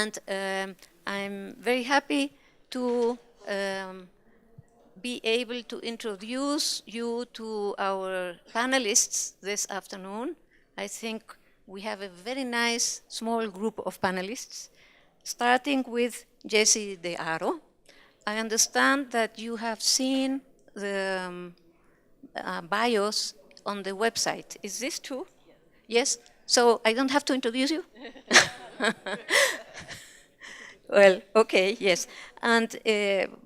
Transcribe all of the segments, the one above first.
And I'm very happy to be able to introduce you to our panelists this afternoon. I think we have a very nice small group of panelists, starting with Jessie DeAro. I understand that you have seen the bios on the website. Is this true? Yes? So I don't have to introduce you? Well, okay, yes. And,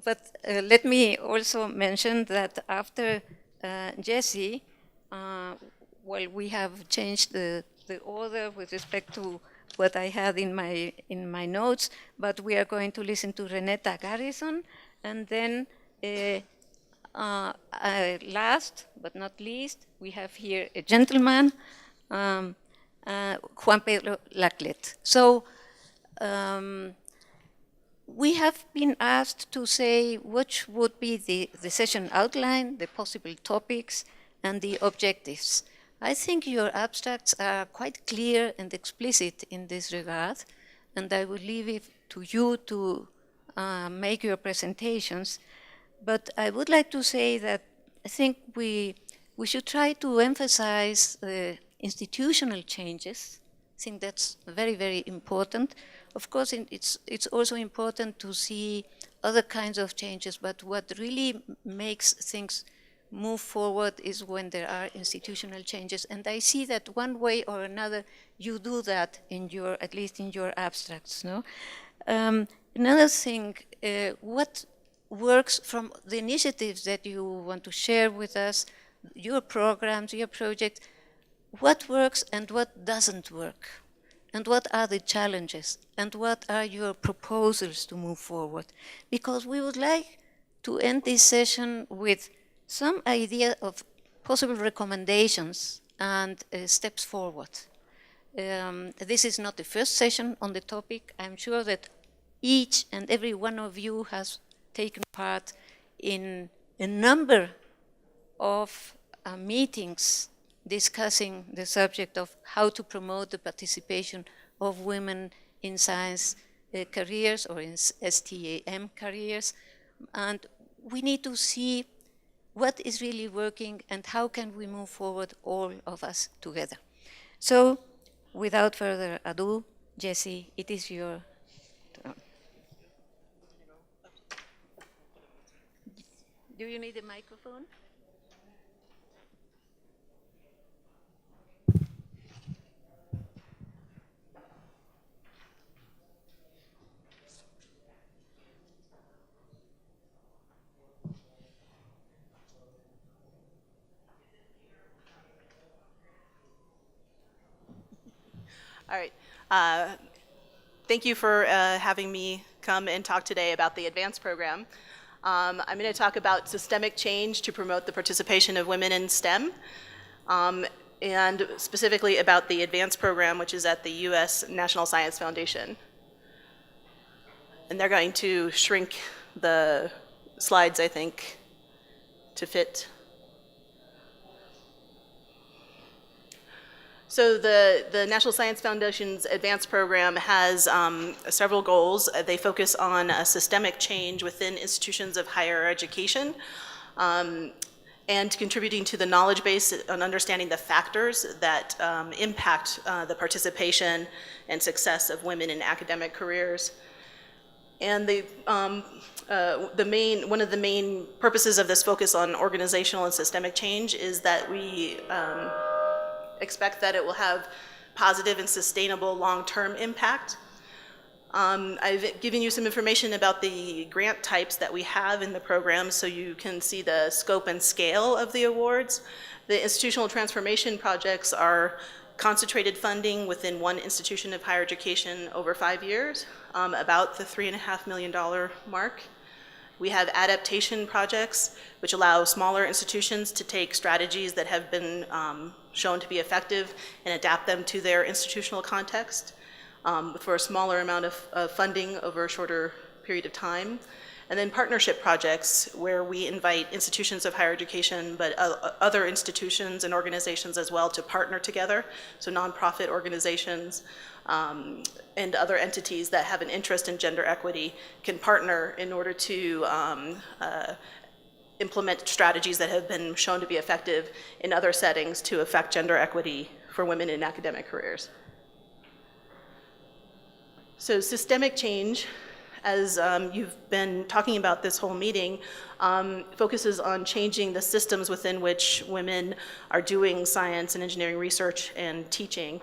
but let me also mention that after Jessie, well, we have changed the order with respect to what I had in my notes, but we are going to listen to Renetta Garrison, and then last but not least, we have here a gentleman, Juan Pedro Laclette. So we have been asked to say which would be the session outline, the possible topics, and the objectives. I think your abstracts are quite clear and explicit in this regard, and I will leave it to you to make your presentations. But I would like to say that I think we should try to emphasize the institutional changes. I think that's very, very important. Of course, it's also important to see other kinds of changes, but what really makes things move forward is when there are institutional changes. And I see that one way or another, you do that in your, at least in your abstracts. No? Another thing, what works from the initiatives that you want to share with us, your programs, your projects, what works and what doesn't work? And what are the challenges? And what are your proposals to move forward? Because we would like to end this session with some idea of possible recommendations and steps forward. This is not the first session on the topic. I'm sure that each and every one of you has taken part in a number of meetings discussing the subject of how to promote the participation of women in science careers or in STEM careers. And we need to see what is really working and how can we move forward, all of us together. So without further ado, Jessie, it is your turn. Do you need a microphone? All right. Thank you for having me come and talk today about the advanced program. I'm going to talk about systemic change to promote the participation of women in STEM, and specifically about the advanced program, which is at the U.S. National Science Foundation. And they're going to shrink the slides, I think, to fit. So the National Science Foundation's advanced program has several goals. They focus on a systemic change within institutions of higher education and contributing to the knowledge base on understanding the factors that impact the participation and success of women in academic careers. And one of the main purposes of this focus on organizational and systemic change is that we expect that it will have positive and sustainable long-term impact. I've given you some information about the grant types that we have in the program so you can see the scope and scale of the awards. The institutional transformation projects are concentrated funding within one institution of higher education over 5 years, about the $3.5 million mark. We have adaptation projects, which allow smaller institutions to take strategies that have been shown to be effective and adapt them to their institutional context for a smaller amount of funding over a shorter period of time. And then partnership projects, where we invite institutions of higher education, but other institutions and organizations as well to partner together, so nonprofit organizations, and other entities that have an interest in gender equity can partner in order to implement strategies that have been shown to be effective in other settings to affect gender equity for women in academic careers. So systemic change, as you've been talking about this whole meeting, focuses on changing the systems within which women are doing science and engineering research and teaching.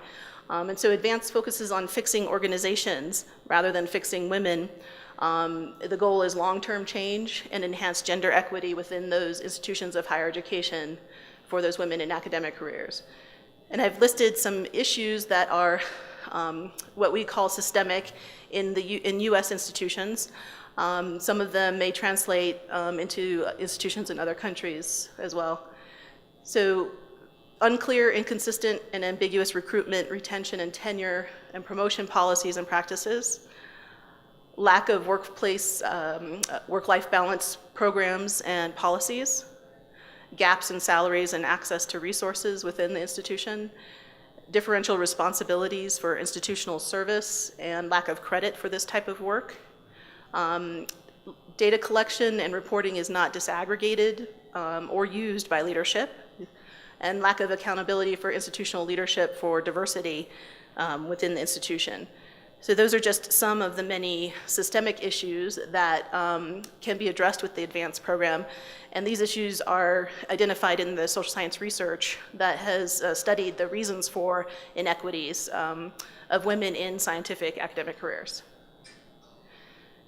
And so advanced focuses on fixing organizations rather than fixing women. The goal is long-term change and enhanced gender equity within those institutions of higher education for those women in academic careers. And I've listed some issues that are what we call systemic in U.S. institutions. Some of them may translate into institutions in other countries as well. So unclear, inconsistent, and ambiguous recruitment, retention, and tenure and promotion policies and practices. Lack of workplace, work-life balance programs and policies. Gaps in salaries and access to resources within the institution. Differential responsibilities for institutional service and lack of credit for this type of work. Data collection and reporting is not disaggregated or used by leadership, and lack of accountability for institutional leadership for diversity within the institution. So those are just some of the many systemic issues that can be addressed with the advanced program. And these issues are identified in the social science research that has studied the reasons for inequities of women in scientific academic careers.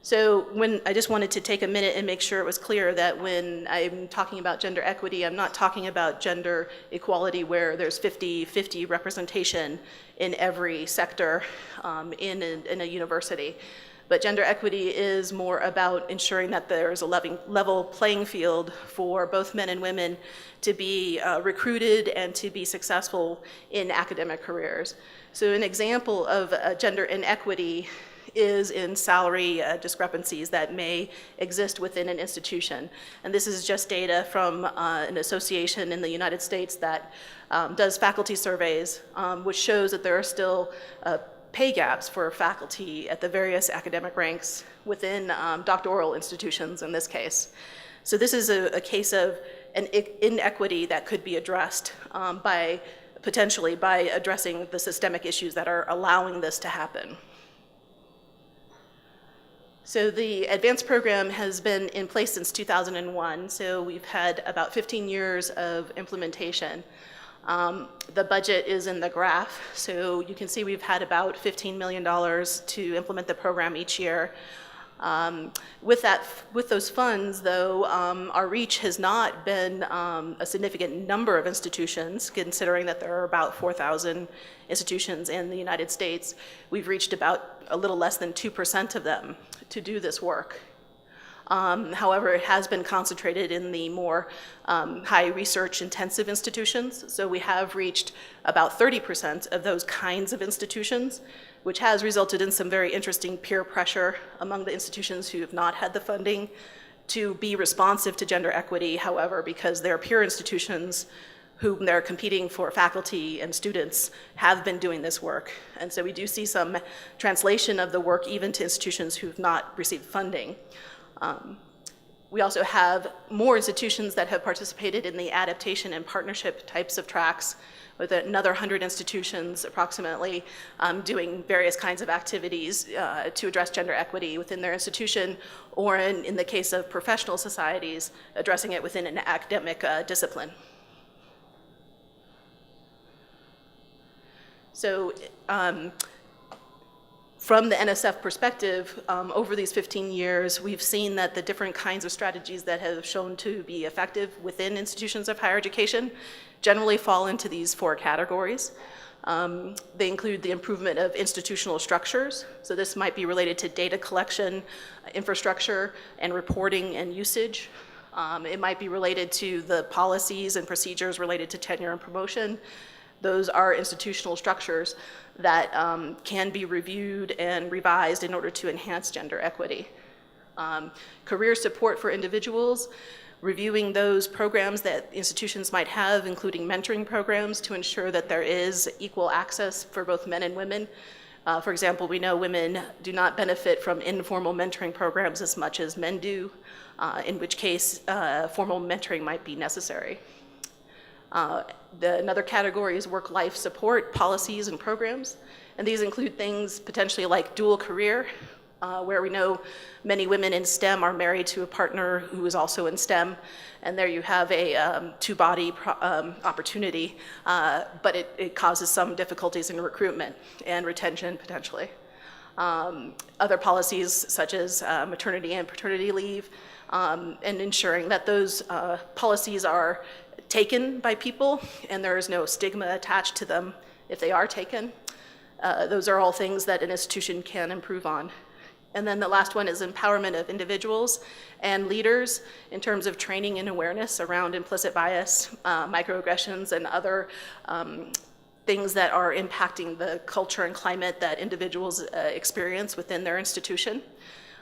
So I just wanted to take a minute and make sure it was clear that when I'm talking about gender equity, I'm not talking about gender equality where there's 50-50 representation in every sector in a university. But gender equity is more about ensuring that there's a level playing field for both men and women to be recruited and to be successful in academic careers. So an example of gender inequity is in salary discrepancies that may exist within an institution. And this is just data from an association in the United States that does faculty surveys, which shows that there are still pay gaps for faculty at the various academic ranks within doctoral institutions in this case. So this is a case of an inequity that could be addressed potentially by addressing the systemic issues that are allowing this to happen. So the advanced program has been in place since 2001, so we've had about 15 years of implementation. The budget is in the graph, so you can see we've had about $15 million to implement the program each year. With those funds, though, our reach has not been a significant number of institutions, considering that there are about 4,000 institutions in the United States. We've reached about a little less than 2% of them to do this work. However, it has been concentrated in the more high research intensive institutions. So we have reached about 30% of those kinds of institutions, which has resulted in some very interesting peer pressure among the institutions who have not had the funding to be responsive to gender equity. However, because their peer institutions whom they're competing for faculty and students have been doing this work. And so we do see some translation of the work even to institutions who've not received funding. We also have more institutions that have participated in the adaptation and partnership types of tracks, with another 100 institutions approximately doing various kinds of activities to address gender equity within their institution, or in the case of professional societies, addressing it within an academic discipline. So from the NSF perspective, over these 15 years, we've seen that the different kinds of strategies that have shown to be effective within institutions of higher education generally fall into these 4 categories. They include the improvement of institutional structures. So this might be related to data collection, infrastructure, and reporting and usage. It might be related to the policies and procedures related to tenure and promotion. Those are institutional structures that can be reviewed and revised in order to enhance gender equity. Career support for individuals, reviewing those programs that institutions might have, including mentoring programs to ensure that there is equal access for both men and women For example, we know women do not benefit from informal mentoring programs as much as men do, in which case formal mentoring might be necessary. Another category is work-life support policies and programs, and these include things potentially like dual career, where we know many women in STEM are married to a partner who is also in STEM, and there you have a two-body opportunity, but it causes some difficulties in recruitment and retention potentially. Other policies such as maternity and paternity leave, and ensuring that those policies are taken by people and there is no stigma attached to them if they are taken. Those are all things that an institution can improve on. And then the last one is empowerment of individuals and leaders in terms of training and awareness around implicit bias, microaggressions, and other things that are impacting the culture and climate that individuals experience within their institution.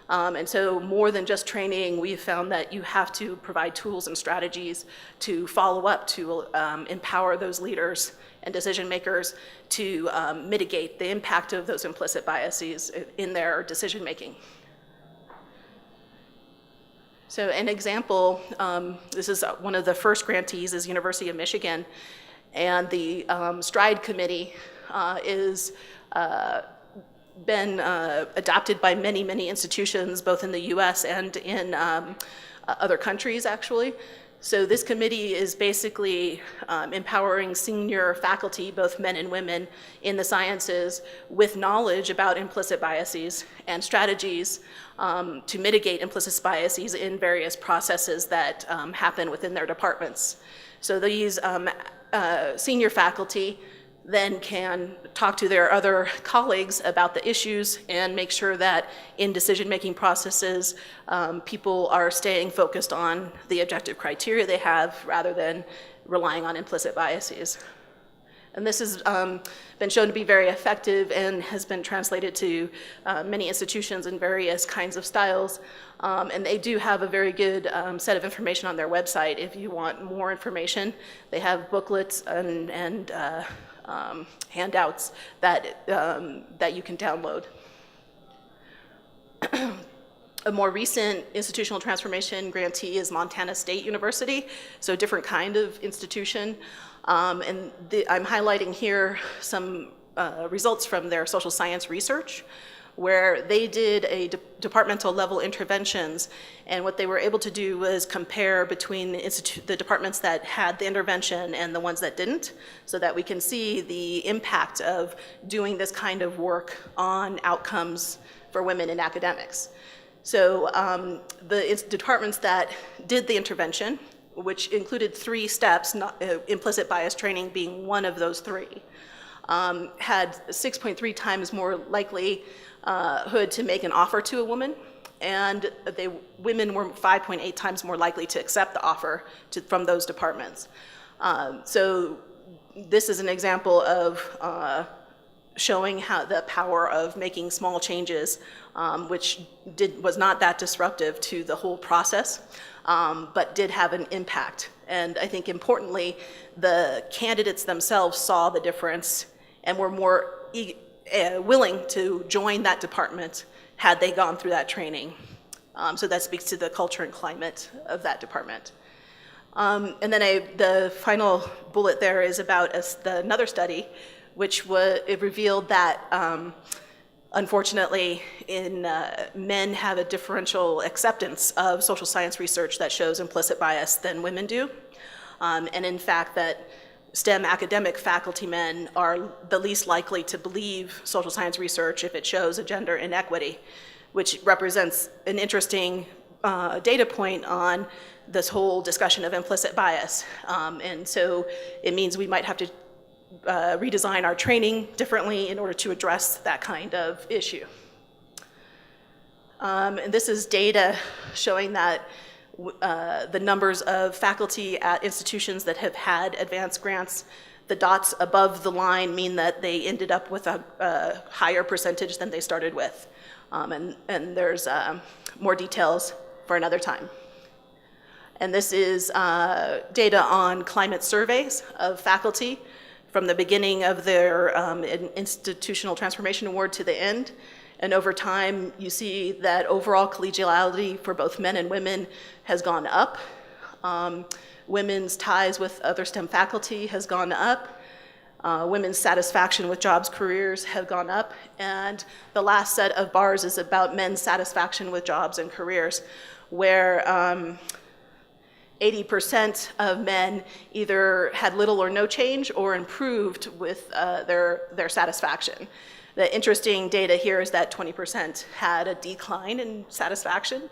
And so more than just training, we've found that you have to provide tools and strategies to follow up, to empower those leaders and decision makers to mitigate the impact of those implicit biases in their decision making. So an example, this is one of the first grantees is University of Michigan, and the STRIDE committee is been adopted by many, many institutions, both in the US and in other countries, actually. So this committee is basically empowering senior faculty, both men and women, in the sciences with knowledge about implicit biases and strategies to mitigate implicit biases in various processes that happen within their departments. So these senior faculty then can talk to their other colleagues about the issues and make sure that in decision-making processes, people are staying focused on the objective criteria they have rather than relying on implicit biases. And this has been shown to be very effective and has been translated to many institutions in various kinds of styles. And they do have a very good set of information on their website. If you want more information, they have booklets and handouts that you can download. A more recent institutional transformation grantee is Montana State University, so a different kind of institution. I'm highlighting here some results from their social science research, where they did a departmental level interventions, and what they were able to do was compare between the departments that had the intervention and the ones that didn't, so that we can see the impact of doing this kind of work on outcomes for women in academics. So the departments that did the intervention, which included 3 steps, implicit bias training being one of those 3, had 6.3 times more likelihood to make an offer to a woman, and women were 5.8 times more likely to accept the offer from those departments. So this is an example of showing how the power of making small changes, which was not that disruptive to the whole process, but did have an impact. And I think importantly, the candidates themselves saw the difference and were more willing to join that department had they gone through that training. So that speaks to the culture and climate of that department. And then the final bullet there is about another study, which it revealed that unfortunately men have a differential acceptance of social science research that shows implicit bias than women do. And in fact that STEM academic faculty men are the least likely to believe social science research if it shows a gender inequity, which represents an interesting data point on this whole discussion of implicit bias. And so it means we might have to redesign our training differently in order to address that kind of issue. And this is data showing that the numbers of faculty at institutions that have had advanced grants, the dots above the line mean that they ended up with a higher percentage than they started with. And there's more details for another time. And this is data on climate surveys of faculty. from the beginning of their institutional transformation award to the end. And over time, you see that overall collegiality for both men and women has gone up. Women's ties with other STEM faculty has gone up. Women's satisfaction with jobs, careers have gone up. And the last set of bars is about men's satisfaction with jobs and careers, where 80% of men either had little or no change or improved with their satisfaction. The interesting data here is that 20% had a decline in satisfaction.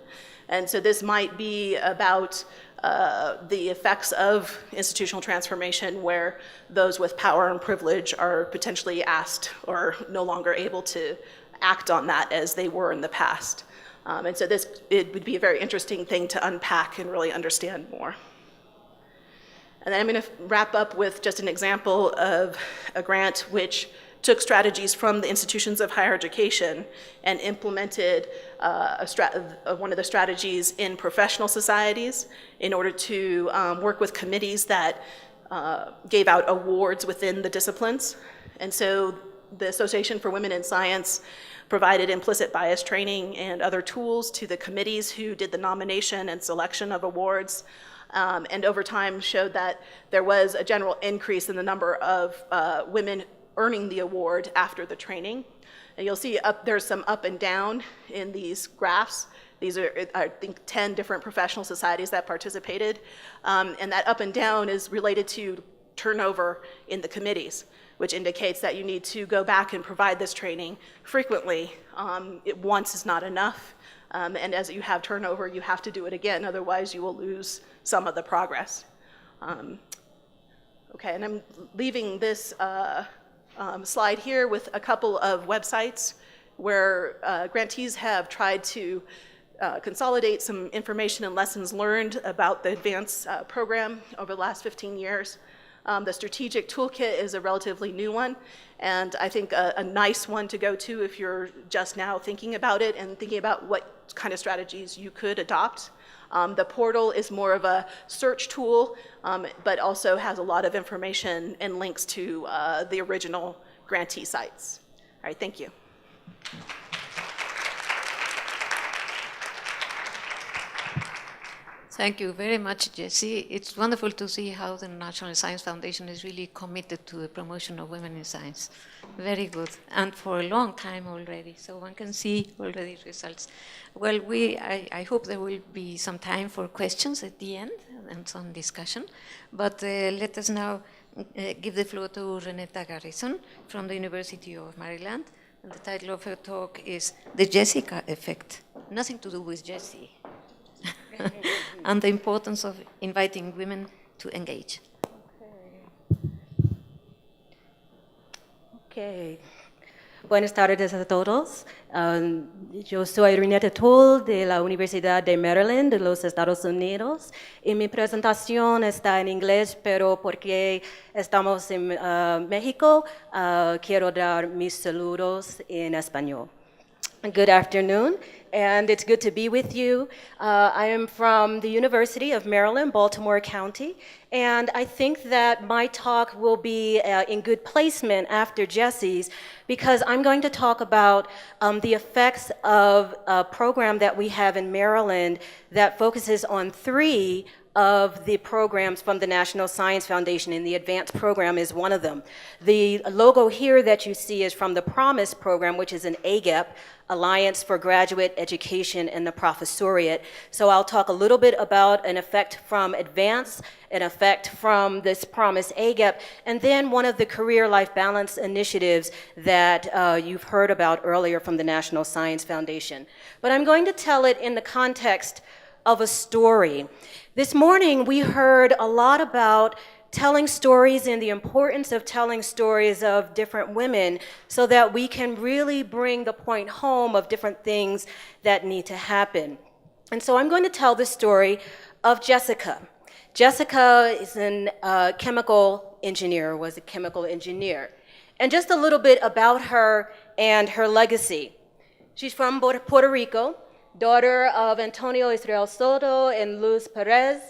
And so this might be about the effects of institutional transformation, where those with power and privilege are potentially asked or no longer able to act on that as they were in the past. And so it would be a very interesting thing to unpack and really understand more. And then I'm going to wrap up with just an example of a grant which took strategies from the institutions of higher education and implemented one of the strategies in professional societies in order to work with committees that gave out awards within the disciplines. And so the Association for Women in Science provided implicit bias training and other tools to the committees who did the nomination and selection of awards, and over time showed that there was a general increase in the number of women earning the award after the training. And you'll see there's some up and down in these graphs. These are, I think, 10 different professional societies that participated. And that up and down is related to turnover in the committees, which indicates that you need to go back and provide this training frequently. Once is not enough. And as you have turnover, you have to do it again. Otherwise, you will lose some of the progress. Okay, and I'm leaving this slide here with a couple of websites where grantees have tried to consolidate some information and lessons learned about the advanced program over the last 15 years. The strategic toolkit is a relatively new one, and I think a nice one to go to if you're just now thinking about it and thinking about what kind of strategies you could adopt. The portal is more of a search tool, but also has a lot of information and links to the original grantee sites. All right, thank you. Thank you very much, Jessie. It's wonderful to see how the National Science Foundation is really committed to the promotion of women in science. Very good, and for a long time already, so one can see already results. Well, I hope there will be some time for questions at the end and some discussion, but let us now give the floor to Renetta Garrison from the University of Maryland, and the title of her talk is The Jessica Effect, nothing to do with Jessie. And the importance of inviting women to engage. Okay. Buenas tardes a todos. Yo soy Renetta Tull de la Universidad de Maryland de los Estados Unidos. Y mi presentación está en inglés, pero porque estamos en México, quiero dar mis saludos en español. Good afternoon, and it's good to be with you. I am from the University of Maryland, Baltimore County, and I think that my talk will be in good placement after Jessie's, because I'm going to talk about the effects of a program that we have in Maryland that focuses on 3 of the programs from the National Science Foundation, and the advanced program is one of them. The logo here that you see is from the PROMISE program, which is an AGEP, Alliance for Graduate Education and the Professoriate. So I'll talk a little bit about an effect from advanced, an effect from this PROMISE AGEP, and then one of the career-life balance initiatives that you've heard about earlier from the National Science Foundation. But I'm going to tell it in the context of a story. This morning, we heard a lot about telling stories and the importance of telling stories of different women so that we can really bring the point home of different things that need to happen. And so I'm going to tell the story of Jessica. Jessica is a chemical engineer, was a chemical engineer. And just a little bit about her and her legacy. She's from Puerto Rico, daughter of Antonio Israel Soto and Luz Perez.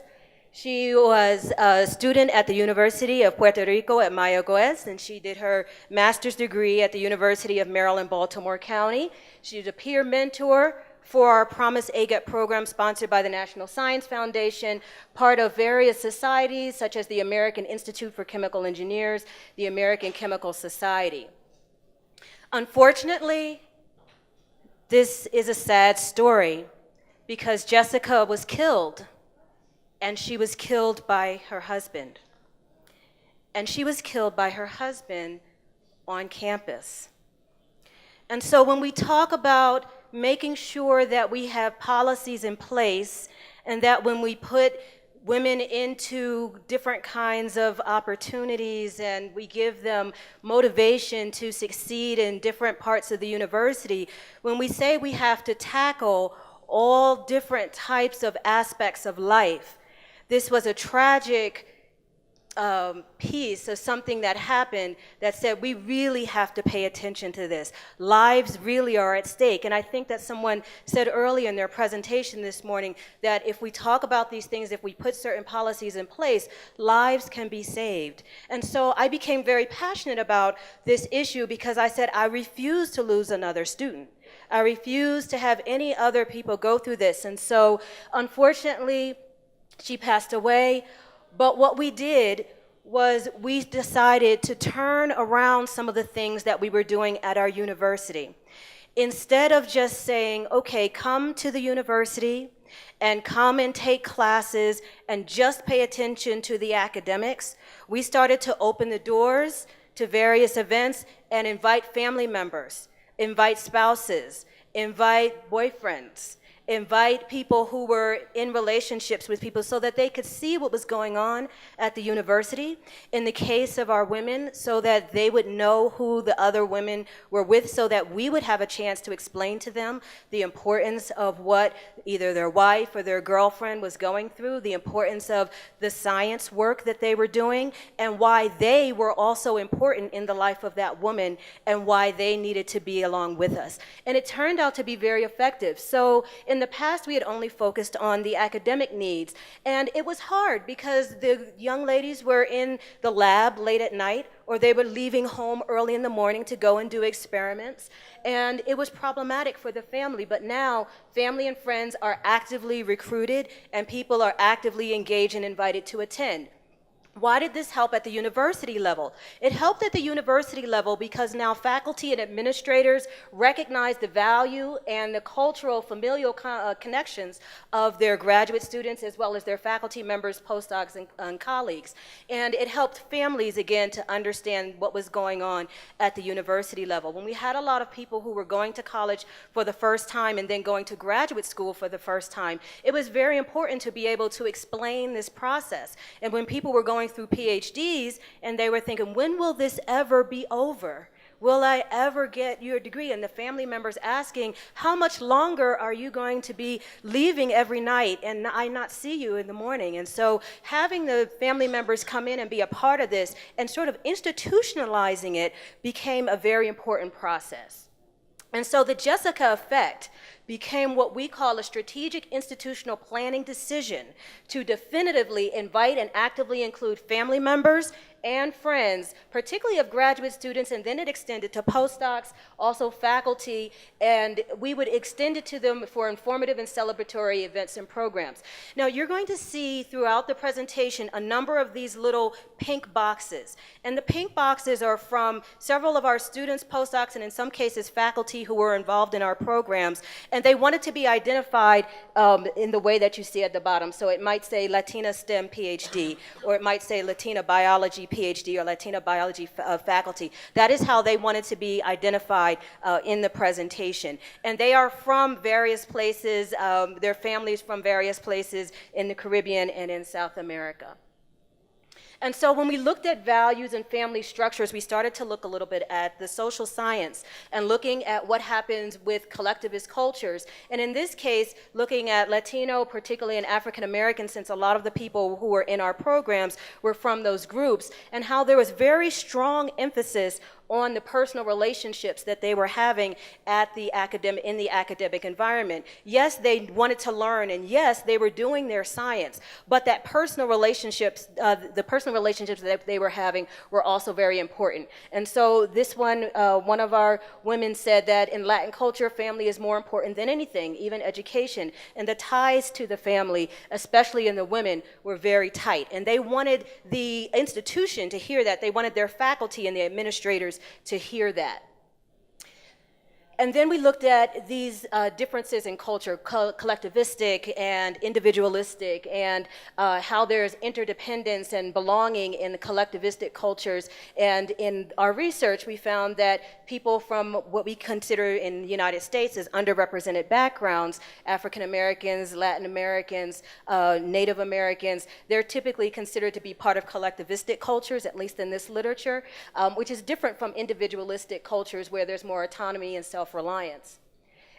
She was a student at the University of Puerto Rico at Mayagüez, and she did her master's degree at the University of Maryland, Baltimore County. She's a peer mentor for our Promise AGET program sponsored by the National Science Foundation, part of various societies such as the American Institute for Chemical Engineers, the American Chemical Society. Unfortunately, this is a sad story because Jessica was killed, and she was killed by her husband. And she was killed by her husband on campus. And so when we talk about making sure that we have policies in place and that when we put women into different kinds of opportunities and we give them motivation to succeed in different parts of the university, when we say we have to tackle all different types of aspects of life, this was a tragic piece of something that happened that said we really have to pay attention to this. Lives really are at stake. And I think that someone said earlier in their presentation this morning that if we talk about these things, if we put certain policies in place, lives can be saved. And so I became very passionate about this issue because I said I refuse to lose another student. I refuse to have any other people go through this. And so unfortunately, she passed away. But what we did was we decided to turn around some of the things that we were doing at our university. Instead of just saying, okay, come to the university and come and take classes and just pay attention to the academics, we started to open the doors to various events and invite family members, invite spouses, invite boyfriends, invite people who were in relationships with people so that they could see what was going on at the university. In the case of our women, so that they would know who the other women were with, so that we would have a chance to explain to them the importance of what either their wife or their girlfriend was going through, the importance of the science work that they were doing, and why they were also important in the life of that woman and why they needed to be along with us. And it turned out to be very effective. So in the past, we had only focused on the academic needs, and it was hard because the young ladies were in the lab late at night, or they were leaving home early in the morning to go and do experiments, and it was problematic for the family. But now, family and friends are actively recruited, and people are actively engaged and invited to attend. Why did this help at the university level? It helped at the university level because now faculty and administrators recognize the value and the cultural, familial connections of their graduate students as well as their faculty members, postdocs, and colleagues. And it helped families, again, to understand what was going on at the university level. When we had a lot of people who were going to college for the first time and then going to graduate school for the first time, it was very important to be able to explain this process. And when people were going through PhDs and they were thinking, when will this ever be over? Will I ever get your degree? And the family members asking, how much longer are you going to be leaving every night and I not see you in the morning? And so having the family members come in and be a part of this and sort of institutionalizing it became a very important process. And so the Jessica effect became what we call a strategic institutional planning decision to definitively invite and actively include family members and friends, particularly of graduate students, and then it extended to postdocs, also faculty, and we would extend it to them for informative and celebratory events and programs. Now, you're going to see throughout the presentation a number of these little pink boxes, and the pink boxes are from several of our students, postdocs, and in some cases faculty who were involved in our programs, and they wanted to be identified in the way that you see at the bottom. So it might say Latina STEM PhD, or it might say Latina Biology PhD, or Latina Biology faculty. That is how they wanted to be identified in the presentation. And they are from various places, their families from various places in the Caribbean and in South America. And so when we looked at values and family structures, we started to look a little bit at the social science and looking at what happens with collectivist cultures. And in this case, looking at Latino, particularly and African American, since a lot of the people who were in our programs were from those groups, and how there was very strong emphasis on the personal relationships that they were having in the academic environment. Yes, they wanted to learn, and yes, they were doing their science, but that personal relationships, the personal relationships that they were having were also very important. And so this one of our women said that in Latin culture, family is more important than anything, even education. And the ties to the family, especially in the women, were very tight. And they wanted the institution to hear that. They wanted their faculty and the administrators to hear that. And then we looked at these differences in culture, collectivistic and individualistic, and how there's interdependence and belonging in the collectivistic cultures. And in our research, we found that people from what we consider in the United States as underrepresented backgrounds, African Americans, Latin Americans, Native Americans, they're typically considered to be part of collectivistic cultures, at least in this literature, which is different from individualistic cultures where there's more autonomy and self-reliance.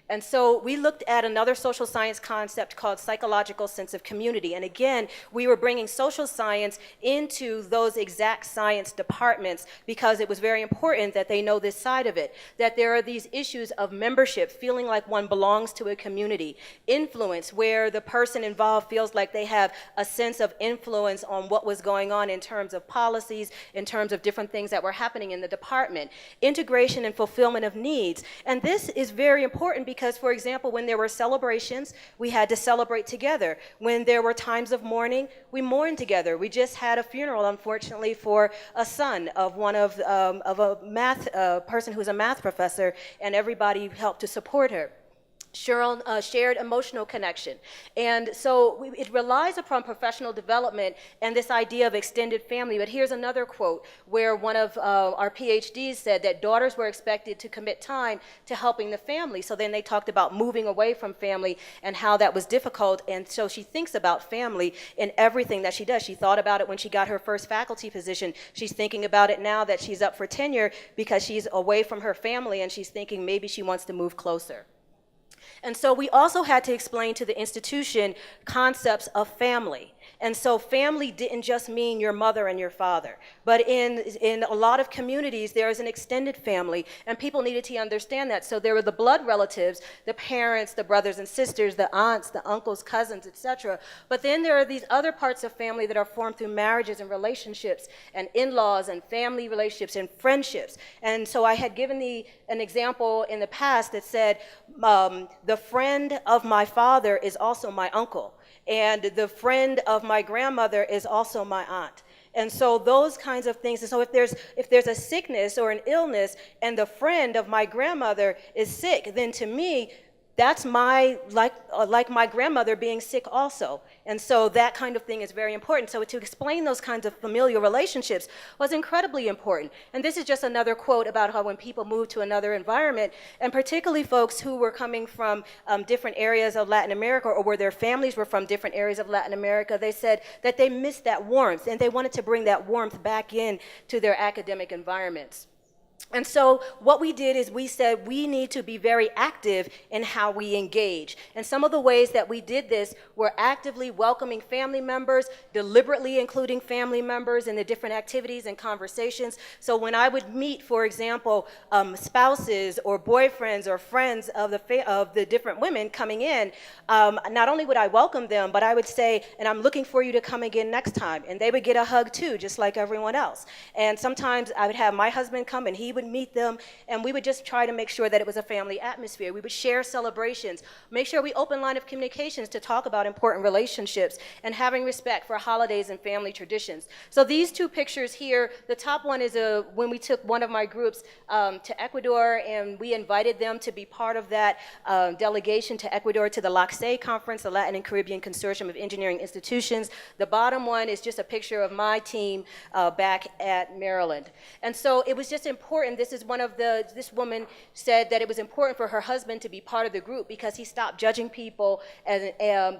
And so we looked at another social science concept called psychological sense of community. And again, we were bringing social science into those exact science departments because it was very important that they know this side of it, that there are these issues of membership, feeling like one belongs to a community, influence, where the person involved feels like they have a sense of influence on what was going on in terms of policies, in terms of different things that were happening in the department, integration and fulfillment of needs. And this is very important because, for example, when there were celebrations, we had to celebrate together. When there were times of mourning, we mourned together. We just had a funeral, unfortunately, for a son of a math person who's a math professor, and everybody helped to support her. Shared emotional connection. And so it relies upon professional development and this idea of extended family. But here's another quote where one of our PhDs said that daughters were expected to commit time to helping the family. So then they talked about moving away from family and how that was difficult. And so she thinks about family in everything that she does. She thought about it when she got her first faculty position. She's thinking about it now that she's up for tenure because she's away from her family and she's thinking maybe she wants to move closer. And so we also had to explain to the institution concepts of family. And so family didn't just mean your mother and your father, but in a lot of communities, there is an extended family, and people needed to understand that. So there were the blood relatives, the parents, the brothers and sisters, the aunts, the uncles, cousins, etc. But then there are these other parts of family that are formed through marriages and relationships and in-laws and family relationships and friendships. And so I had given an example in the past that said, the friend of my father is also my uncle. And the friend of my grandmother is also my aunt. And so those kinds of things. And so if there's a sickness or an illness and the friend of my grandmother is sick, then to me, that's like my grandmother being sick also. And so that kind of thing is very important. So to explain those kinds of familial relationships was incredibly important. And this is just another quote about how when people move to another environment, and particularly folks who were coming from different areas of Latin America or where their families were from different areas of Latin America, they said that they missed that warmth and they wanted to bring that warmth back in to their academic environments. And so what we did is we said we need to be very active in how we engage. And some of the ways that we did this were actively welcoming family members, deliberately including family members in the different activities and conversations. So when I would meet, for example, spouses or boyfriends or friends of the different women coming in, not only would I welcome them, but I would say, and I'm looking for you to come again next time. And they would get a hug too, just like everyone else. And sometimes I would have my husband come and he would meet them, and we would just try to make sure that it was a family atmosphere. We would share celebrations, make sure we open line of communications to talk about important relationships, and having respect for holidays and family traditions. So these two pictures here, the top one is when we took one of my groups to Ecuador, and we invited them to be part of that delegation to Ecuador to the Laclette conference, the Latin and Caribbean Consortium of Engineering Institutions. The bottom one is just a picture of my team back at Maryland. And so it was just important. This woman said that it was important for her husband to be part of the group because he stopped judging people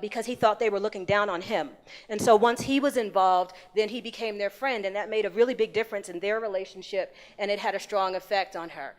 because he thought they were looking down on him. And so once he was involved, then he became their friend, and that made a really big difference in their relationship, and it had a strong effect on her.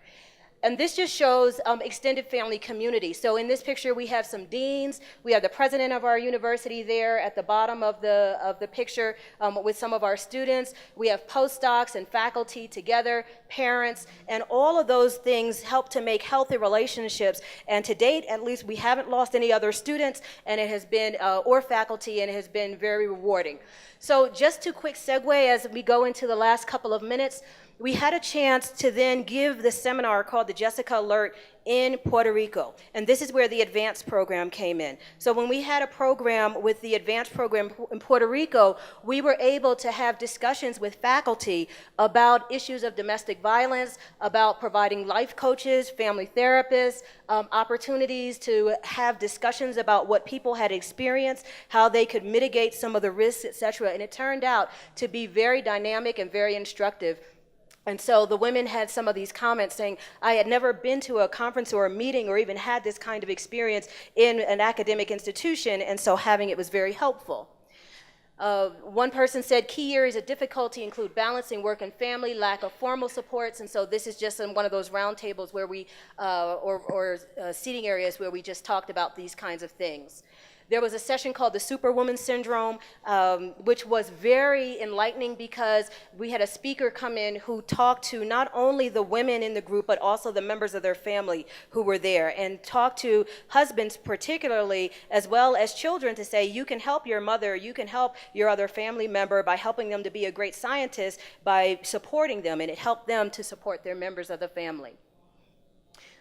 And this just shows extended family community. So in this picture, we have some deans. We have the president of our university there at the bottom of the picture with some of our students. We have postdocs and faculty together, parents, and all of those things help to make healthy relationships. And to date, at least, we haven't lost any other students, and it has been, or faculty, and it has been very rewarding. So just to quick segue as we go into the last couple of minutes, we had a chance to then give the seminar called the Jessica Alert in Puerto Rico. And this is where the advanced program came in. So when we had a program with the advanced program in Puerto Rico, we were able to have discussions with faculty about issues of domestic violence, about providing life coaches, family therapists, opportunities to have discussions about what people had experienced, how they could mitigate some of the risks, et cetera. And it turned out to be very dynamic and very instructive. And so the women had some of these comments saying, I had never been to a conference or a meeting or even had this kind of experience in an academic institution, and so having it was very helpful. One person said key areas of difficulty include balancing work and family, lack of formal supports, and so this is just one of those round tables where we, seating areas where we just talked about these kinds of things. There was a session called the Superwoman Syndrome, which was very enlightening because we had a speaker come in who talked to not only the women in the group, but also the members of their family who were there, and talked to husbands particularly, as well as children, to say, you can help your mother, you can help your other family member by helping them to be a great scientist, by supporting them, and it helped them to support their members of the family.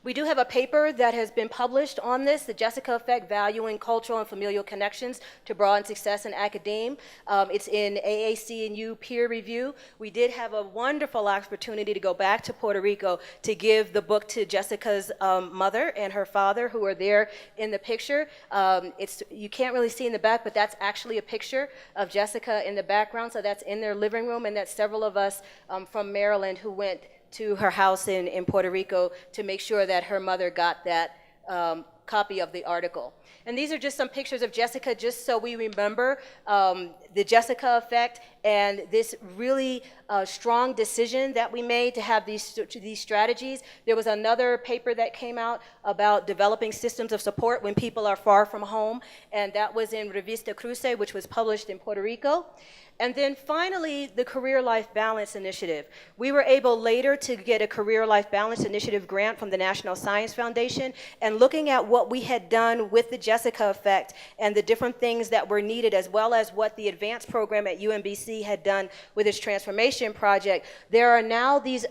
We do have a paper that has been published on this, The Jessica Effect, Valuing Cultural and Familial Connections to Broaden Success in Academe. It's in AAC&U peer review. We did have a wonderful opportunity to go back to Puerto Rico to give the book to Jessica's mother and her father, who are there in the picture. You can't really see in the back, but that's actually a picture of Jessica in the background, so that's in their living room, and that's several of us from Maryland who went to her house in Puerto Rico to make sure that her mother got that copy of the article. And these are just some pictures of Jessica, just so we remember the Jessica effect and this really strong decision that we made to have these strategies. There was another paper that came out about developing systems of support when people are far from home, and that was in Revista Cruce, which was published in Puerto Rico. And then finally, the Career Life Balance Initiative. We were able later to get a Career Life Balance Initiative grant from the National Science Foundation, and looking at what we had done with the Jessica Effect and the different things that were needed, as well as what the advanced program at UMBC had done with its transformation project, there are now these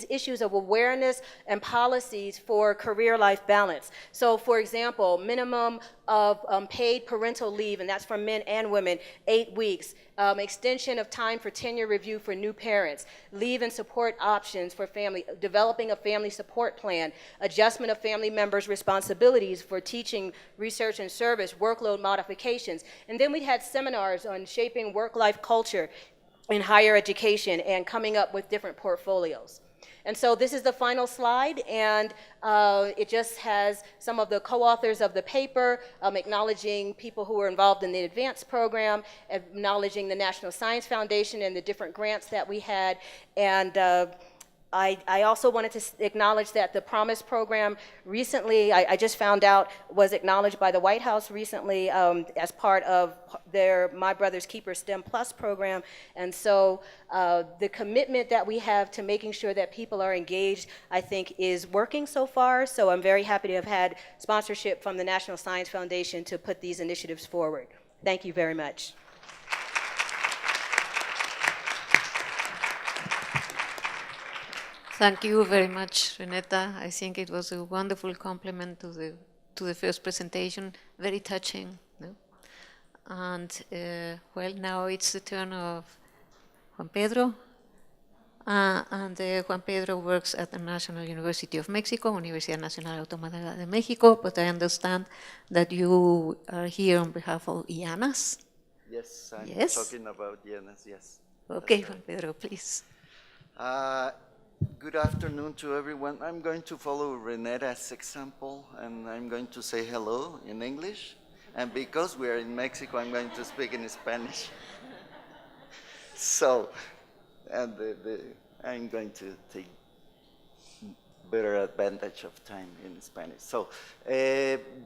issues of awareness and policies for career life balance. So for example, minimum of paid parental leave, and that's for men and women, 8 weeks. Extension of time for tenure review for new parents, leave and support options for family, developing a family support plan, adjustment of family members' responsibilities for teaching, research and service, workload modifications. And then we had seminars on shaping work-life culture in higher education and coming up with different portfolios. And so this is the final slide, and it just has some of the co-authors of the paper, acknowledging people who were involved in the advanced program, acknowledging the National Science Foundation and the different grants that we had, and I also wanted to acknowledge that the Promise program recently, I just found out, was acknowledged by the White House recently as part of their My Brother's Keeper STEM Plus program. And so the commitment that we have to making sure that people are engaged, I think, is working so far. So I'm very happy to have had sponsorship from the National Science Foundation to put these initiatives forward. Thank you very much. Thank you very much, Renetta. I think it was a wonderful compliment to the first presentation, very touching. No? And well, now it's the turn of Juan Pedro. Juan Pedro works at the National University of Mexico, Universidad Nacional Autónoma de México, but I understand that you are here on behalf of IANAS. Yes, I'm Yes? talking about IANAS, yes. Okay, Juan Pedro, please. Good afternoon to everyone. I'm going to follow Renetta's example, and I'm going to say hello in English. And because we are in Mexico, I'm going to speak in Spanish. So, and I'm going to take better advantage of time in Spanish. So,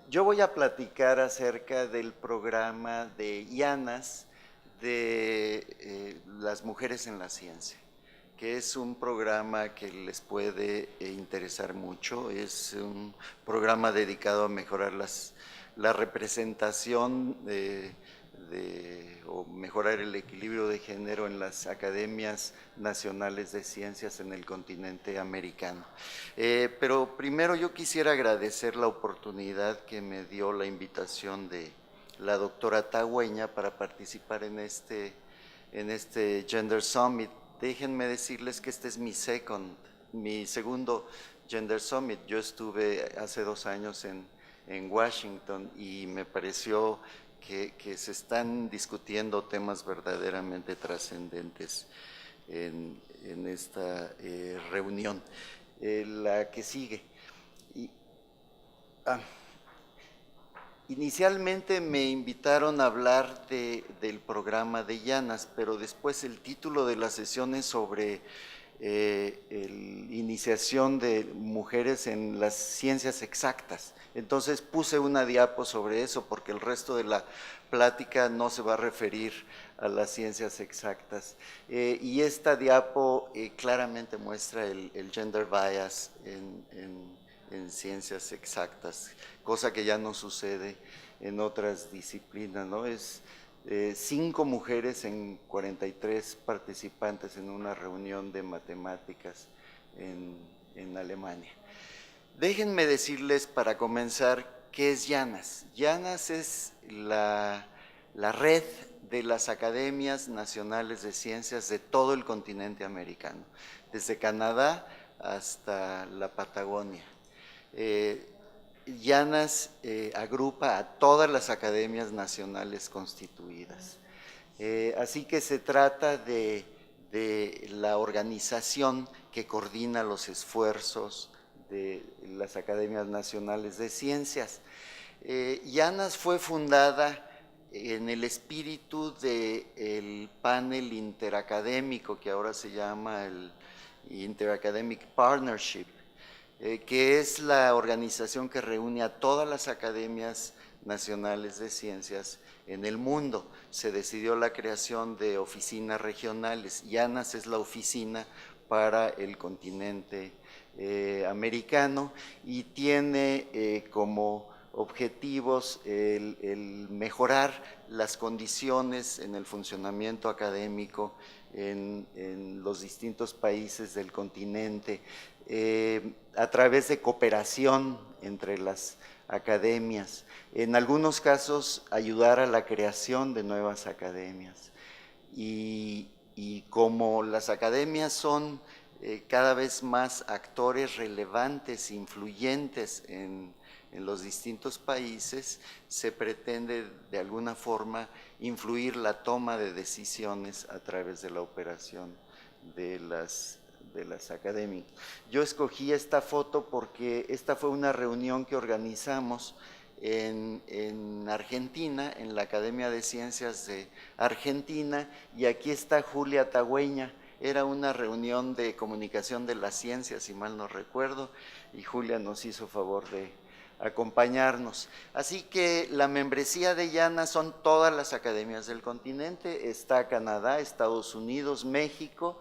yo voy a platicar acerca del programa de IANAS de las mujeres en la ciencia, que es un programa que les puede interesar mucho. Es un programa dedicado a mejorar la representación o mejorar el equilibrio de género en las academias nacionales de ciencias en el continente americano. Pero primero yo quisiera agradecer la oportunidad que me dio la invitación de la doctora Tagüeña para participar en este Gender Summit. Déjenme decirles que este es mi segundo Gender Summit. Yo estuve hace 2 años en Washington y me pareció que se están discutiendo temas verdaderamente trascendentes en esta reunión. La que sigue. Inicialmente me invitaron a hablar del programa de IANAS, pero después el título de la sesión es sobre iniciación de mujeres en las ciencias exactas. Entonces puse una diapo sobre eso porque el resto de la plática no se va a referir a las ciencias exactas. Y esta diapo claramente muestra el gender bias en ciencias exactas, cosa que ya no sucede en otras disciplinas, ¿no? Es 5 mujeres en 43 participantes en una reunión de matemáticas en Alemania. Déjenme decirles para comenzar qué es IANAS. IANAS es la red de las Academias Nacionales de Ciencias de todo el continente americano, desde Canadá hasta la Patagonia. IANAS agrupa a todas las academias nacionales constituidas. Así que se trata de la organización que coordina los esfuerzos de las academias nacionales de ciencias. IANAS fue fundada en el espíritu del panel interacadémico, que ahora se llama el Interacademic Partnership, que es la organización que reúne a todas las academias nacionales de ciencias en el mundo. Se decidió la creación de oficinas regionales. IANAS es la oficina para el continente americano y tiene como objetivos el mejorar las condiciones en el funcionamiento académico en los distintos países del continente, a través de cooperación entre las academias, en algunos casos ayudar a la creación de nuevas academias. Y como las academias son cada vez más actores relevantes, influyentes en los distintos países, se pretende de alguna forma influir la toma de decisiones a través de la operación de las academias. Yo escogí esta foto porque esta fue una reunión que organizamos en Argentina, en la Academia de Ciencias de Argentina, y aquí está Julia Tagüeña. Era una reunión de comunicación de las ciencias, si mal no recuerdo, y Julia nos hizo favor de acompañarnos. Así que la membresía de IANAS son todas las academias del continente. Está Canadá, Estados Unidos, México,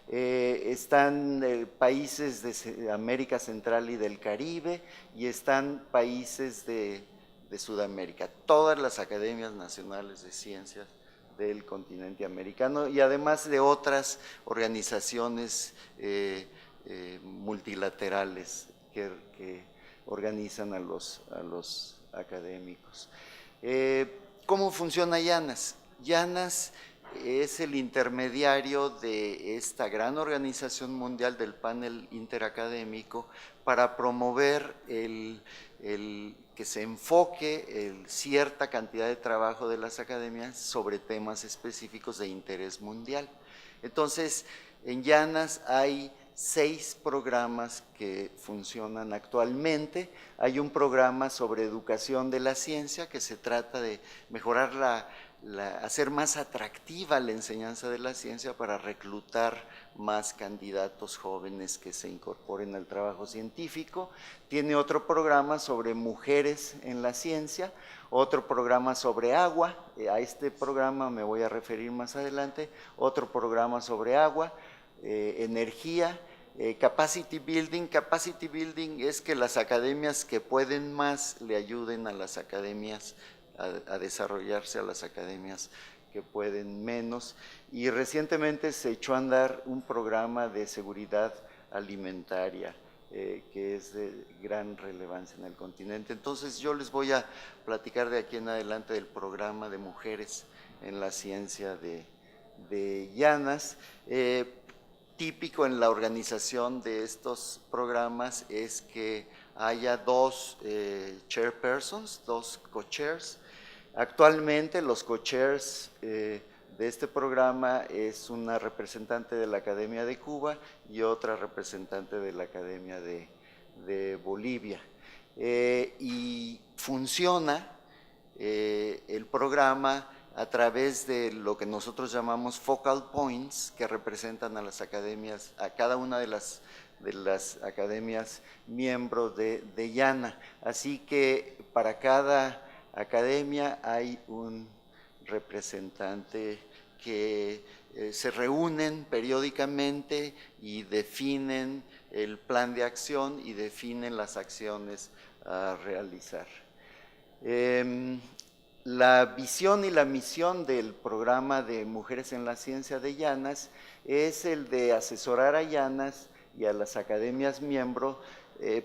están países de América Central y del Caribe, y están países de Sudamérica, todas las academias nacionales de ciencias del continente americano, y además de otras organizaciones multilaterales que organizan a los académicos. ¿Cómo funciona IANAS? IANAS es el intermediario de esta gran organización mundial del panel interacadémico para promover que se enfoque cierta cantidad de trabajo de las academias sobre temas específicos de interés mundial. Entonces, en IANAS hay 6 programas que funcionan actualmente. Hay un programa sobre educación de la ciencia que se trata de mejorar hacer más atractiva la enseñanza de la ciencia para reclutar más candidatos jóvenes que se incorporen al trabajo científico. Tiene otro programa sobre mujeres en la ciencia, otro programa sobre agua, a este programa me voy a referir más adelante, otro programa sobre agua, energía, capacity building. Capacity building es que las academias que pueden más le ayuden a las academias a desarrollarse, a las academias que pueden menos. Y recientemente se echó a andar un programa de seguridad alimentaria que es de gran relevancia en el continente. Entonces yo les voy a platicar de aquí en adelante del programa de mujeres en la ciencia de IANAS. Típico en la organización de estos programas es que haya dos chairpersons, dos co-chairs. Actualmente los co-chairs de este programa es una representante de la Academia de Cuba y otra representante de la Academia de Bolivia. Y funciona el programa a través de lo que nosotros llamamos focal points, que representan a las academias, a cada una de las academias miembros de IANA. Así que para cada academia hay un representante que se reúnen periódicamente y definen el plan de acción y definen las acciones a realizar. La visión y la misión del programa de Mujeres en la Ciencia de IANAS es el de asesorar a IANAS y a las academias miembros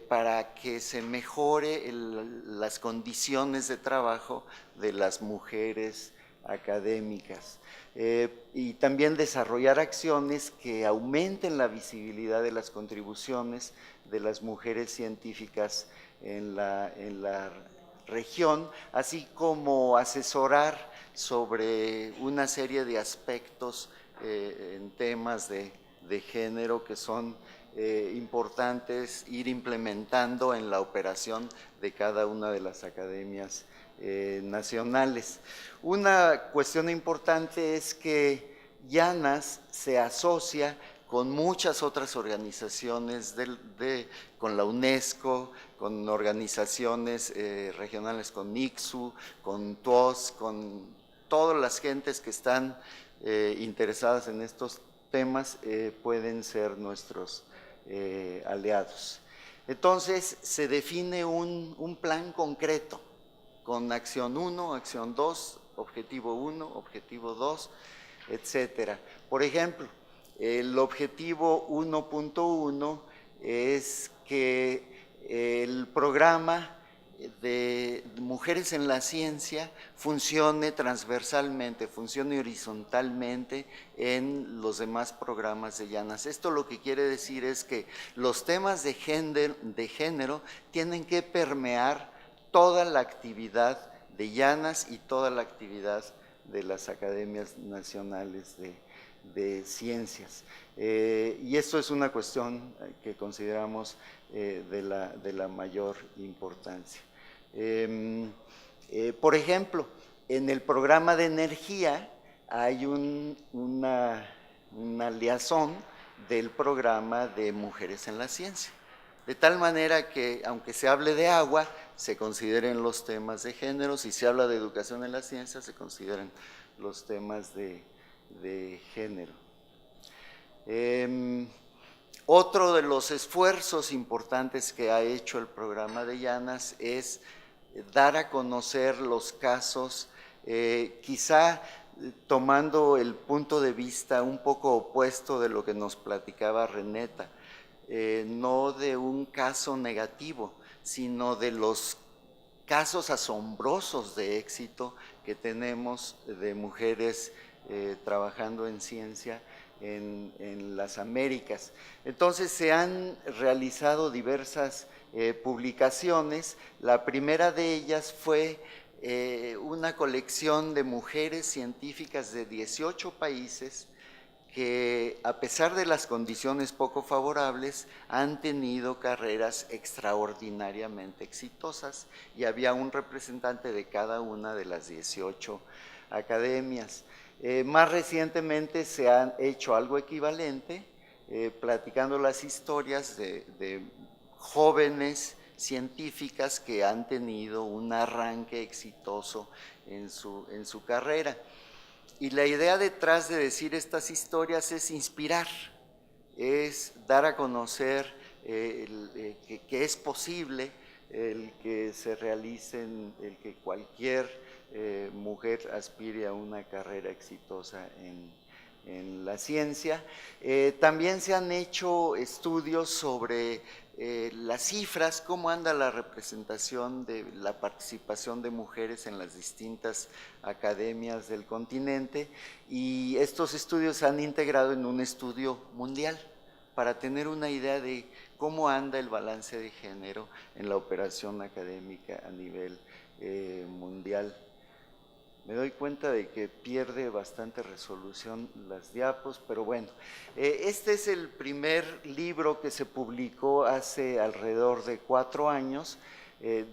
para que se mejore las condiciones de trabajo de las mujeres académicas y también desarrollar acciones que aumenten la visibilidad de las contribuciones de las mujeres científicas en la región, así como asesorar sobre una serie de aspectos en temas de género que son importantes ir implementando en la operación de cada una de las academias nacionales. Una cuestión importante es que IANAS se asocia con muchas otras organizaciones, con la UNESCO, con organizaciones regionales, con ICSU, con TUOS, con todas las gentes que están interesadas en estos temas, pueden ser nuestros aliados. Entonces, se define un plan concreto, con acción 1, acción 2, objetivo 1, objetivo 2, etcétera. Por ejemplo, el objetivo 1.1 es que el programa de Mujeres en la Ciencia funcione transversalmente, funcione horizontalmente en los demás programas de IANAS. Esto lo que quiere decir es que los temas de género tienen que permear toda la actividad de IANAS y toda la actividad de las academias nacionales de ciencias. Y esto es una cuestión que consideramos de la mayor importancia. Por ejemplo, en el programa de energía hay una liazón del programa de Mujeres en la Ciencia, de tal manera que aunque se hable de agua, se consideren los temas de género, si se habla de educación en la ciencia, se consideran los temas de género. Otro de los esfuerzos importantes que ha hecho el programa de IANAS es dar a conocer los casos, quizá tomando el punto de vista un poco opuesto de lo que nos platicaba Renetta, no de un caso negativo, sino de los casos asombrosos de éxito que tenemos de mujeres trabajando en ciencia en las Américas. Entonces se han realizado diversas publicaciones. La primera de ellas fue una colección de mujeres científicas de 18 países que, a pesar de las condiciones poco favorables, han tenido carreras extraordinariamente exitosas, y había un representante de cada una de las 18 academias. Más recientemente se han hecho algo equivalente, platicando las historias de jóvenes científicas que han tenido un arranque exitoso en su carrera. Y la idea detrás de decir estas historias es inspirar, es dar a conocer que es posible el que se realicen, el que cualquier mujer aspire a una carrera exitosa en la ciencia. También se han hecho estudios sobre las cifras, cómo anda la representación de la participación de mujeres en las distintas academias del continente, y estos estudios se han integrado en un estudio mundial para tener una idea de cómo anda el balance de género en la operación académica a nivel mundial. Me doy cuenta de que pierde bastante resolución las diapos, pero bueno. Este es el primer libro que se publicó hace alrededor de 4 años,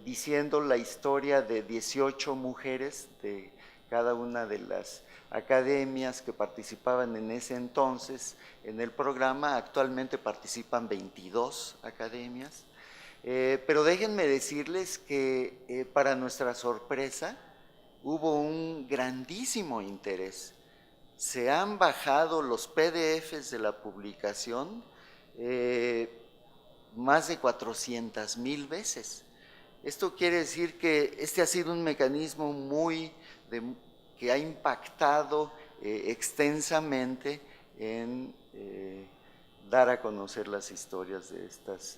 diciendo la historia de 18 mujeres de cada una de las academias que participaban en ese entonces en el programa. Actualmente participan 22 academias, pero déjenme decirles que para nuestra sorpresa, hubo un grandísimo interés. Se han bajado los PDFs de la publicación más de 400,000 veces. Esto quiere decir que este ha sido un mecanismo que ha impactado extensamente en dar a conocer las historias de estas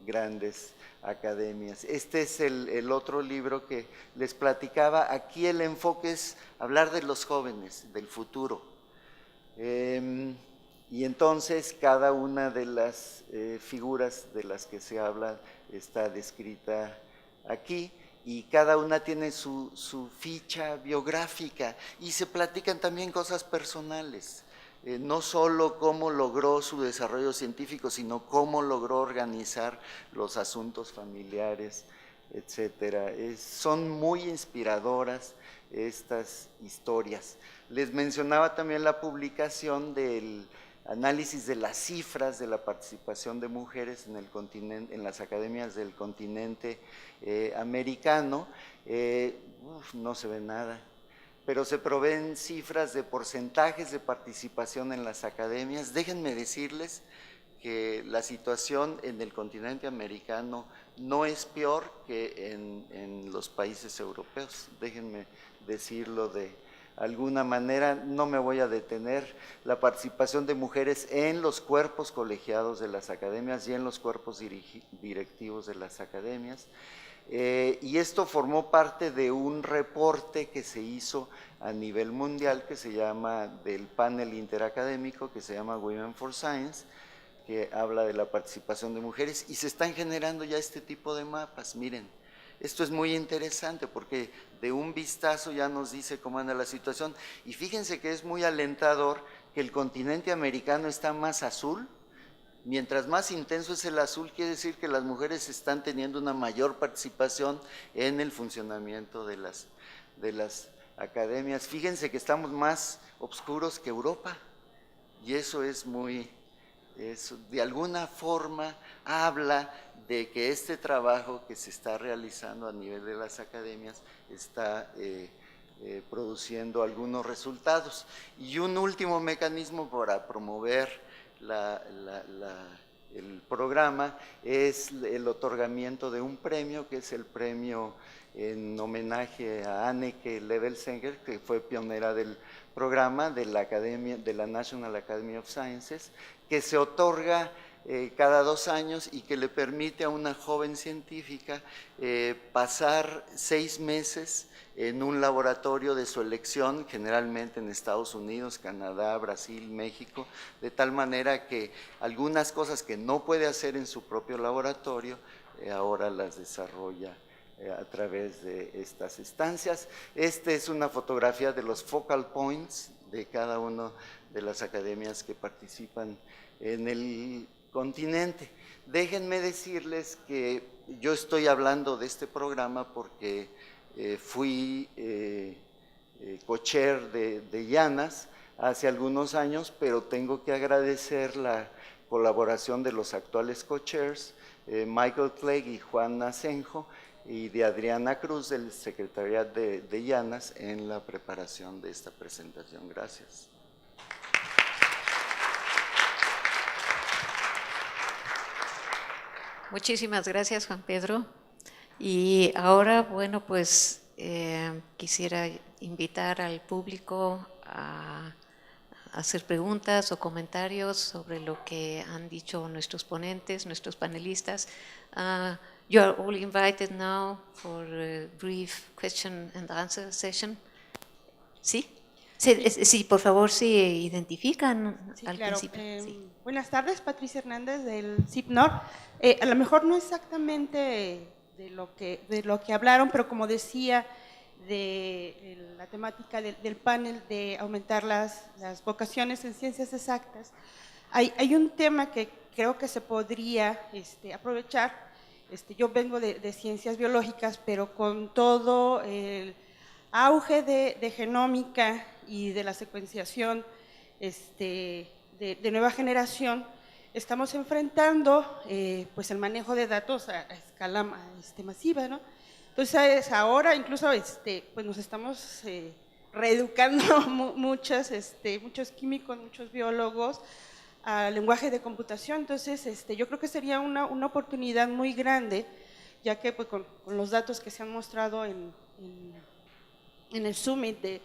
grandes academias. Este es el otro libro que les platicaba. Aquí el enfoque es hablar de los jóvenes, del futuro. Y entonces cada una de las figuras de las que se habla está descrita aquí, y cada una tiene su ficha biográfica, y se platican también cosas personales. No solo cómo logró su desarrollo científico, sino cómo logró organizar los asuntos familiares, etcétera. Son muy inspiradoras estas historias. Les mencionaba también la publicación del análisis de las cifras de la participación de mujeres en el continente, en las academias del continente americano. No se ve nada, pero se proveen cifras de porcentajes de participación en las academias. Déjenme decirles que la situación en el continente americano no es peor que en los países europeos. Déjenme decirlo de alguna manera. No me voy a detener. La participación de mujeres en los cuerpos colegiados de las academias y en los cuerpos directivos de las academias. Y esto formó parte de un reporte que se hizo a nivel mundial, que se llama, del panel interacadémico, que se llama Women for Science, que habla de la participación de mujeres, y se están generando ya este tipo de mapas. Miren, esto es muy interesante porque de un vistazo ya nos dice cómo anda la situación, y fíjense que es muy alentador que el continente americano está más azul. Mientras más intenso es el azul, quiere decir que las mujeres están teniendo una mayor participación en el funcionamiento de las academias. Fíjense que estamos más oscuros que Europa, y eso de alguna forma habla de que este trabajo que se está realizando a nivel de las academias está produciendo algunos resultados. Y un último mecanismo para promover el programa es el otorgamiento de un premio, que es el premio en homenaje a Anneke Levelsenger, que fue pionera del programa de la National Academy of Sciences, que se otorga cada 2 años y que le permite a una joven científica pasar 6 meses en un laboratorio de su elección, generalmente en Estados Unidos, Canadá, Brasil, México, de tal manera que algunas cosas que no puede hacer en su propio laboratorio, ahora las desarrolla a través de estas estancias. Esta es una fotografía de los focal points de cada una de las academias que participan en el continente. Déjenme decirles que yo estoy hablando de este programa porque fui co-chair de IANAS hace algunos años, pero tengo que agradecer la colaboración de los actuales co-chairs, Michael Clegg y Juan Asenjo, y de Adriana Cruz del Secretariado de IANAS en la preparación de esta presentación. Gracias. Muchísimas gracias, Juan Pedro. Y ahora, bueno, pues quisiera invitar al público a hacer preguntas o comentarios sobre lo que han dicho nuestros ponentes, nuestros panelistas. You are all invited now for a brief question and answer session. ¿Sí? Sí, por favor, se identifican Sí, al claro. principio. Sí. Buenas tardes, Patricia Hernández del CIPNOR. A lo mejor no exactamente de lo que hablaron, pero como decía, de la temática del panel de aumentar las vocaciones en ciencias exactas, hay un tema que creo que se podría aprovechar. Yo vengo de ciencias biológicas, pero con todo el auge de genómica y de la secuenciación de nueva generación, estamos enfrentando pues el manejo de datos a escala masiva, ¿no? Entonces ahora incluso pues nos estamos reeducando muchos químicos, muchos biólogos al lenguaje de computación. Entonces yo creo que sería una oportunidad muy grande, ya que pues, con los datos que se han mostrado en el Summit de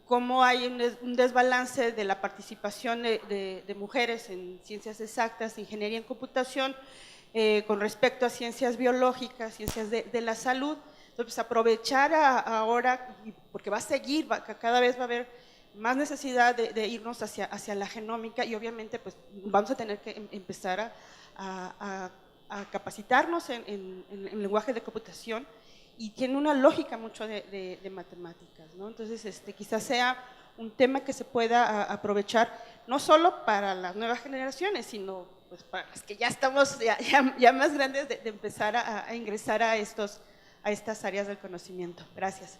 cómo hay un desbalance de la participación de mujeres en ciencias exactas, ingeniería en computación, con respecto a ciencias biológicas, ciencias de la salud. Entonces, aprovechar ahora, porque va a seguir, cada vez va a haber más necesidad de irnos hacia la genómica, y obviamente pues vamos a tener que empezar a capacitarnos en lenguaje de computación, y tiene una lógica mucho de matemáticas, ¿no? Entonces, quizás sea un tema que se pueda aprovechar, no solo para las nuevas generaciones, sino pues para las que ya estamos ya más grandes, de empezar a ingresar a estas áreas del conocimiento. Gracias.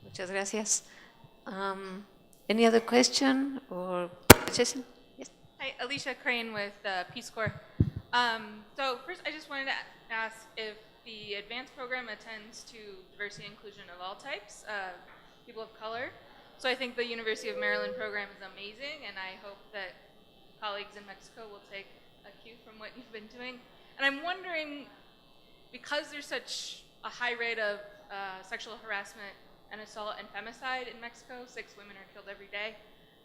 Muchas gracias. Any other question or suggestion? Yes. Hi, Alicia Crane with Peace Corps. So first, I just wanted to ask if the advanced program attends to diversity and inclusion of all types, people of color. So I think the University of Maryland program is amazing, and I hope that colleagues in Mexico will take a cue from what you've been doing. And I'm wondering, because there's such a high rate of sexual harassment and assault and femicide in Mexico, 6 women are killed every day,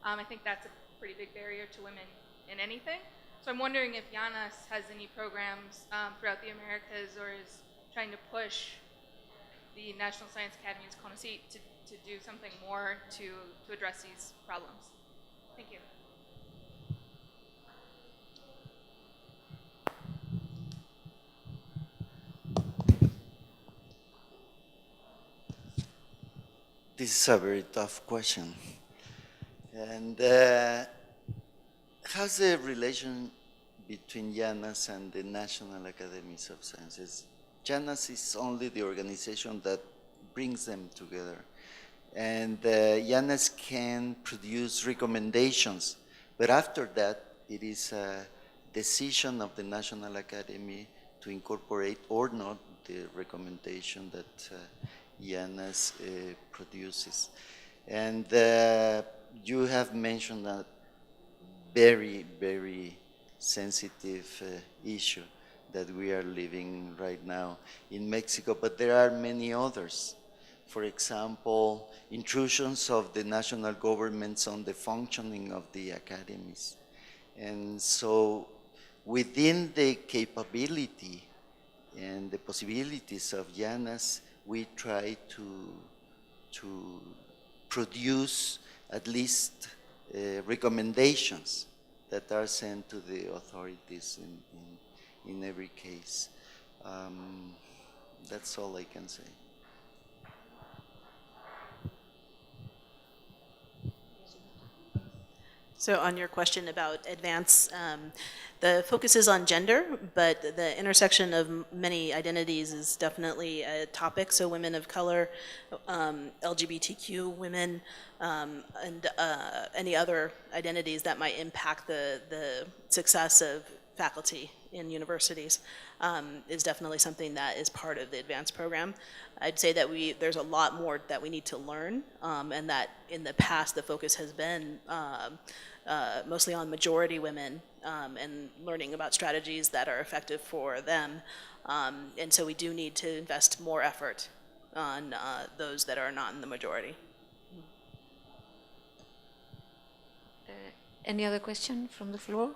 I think that's a pretty big barrier to women in anything. So I'm wondering if IANAS has any programs throughout the Americas, or is trying to push the National Science Academies CONACYT to do something more to address these problems. Thank you. This is a very tough question. And how's the relation between IANAS and the National Academies of Sciences? IANAS is only the organization that brings them together. And IANAS can produce recommendations, but after that, it is a decision of the National Academy to incorporate or not the recommendation that IANAS produces. And you have mentioned a very, very sensitive issue that we are living right now in Mexico, but there are many others. For example, intrusions of the national governments on the functioning of the academies. And so within the capability and the possibilities of IANAS, we try to produce at least recommendations that are sent to the authorities in every case. That's all I can say. So on your question about advance, the focus is on gender, but the intersection of many identities is definitely a topic. So women of color, LGBTQ women, and any other identities that might impact the success of faculty in universities is definitely something that is part of the advanced program. I'd say that there's a lot more that we need to learn, and that in the past the focus has been mostly on majority women and learning about strategies that are effective for them. And so we do need to invest more effort on those that are not in the majority. Any other question from the floor?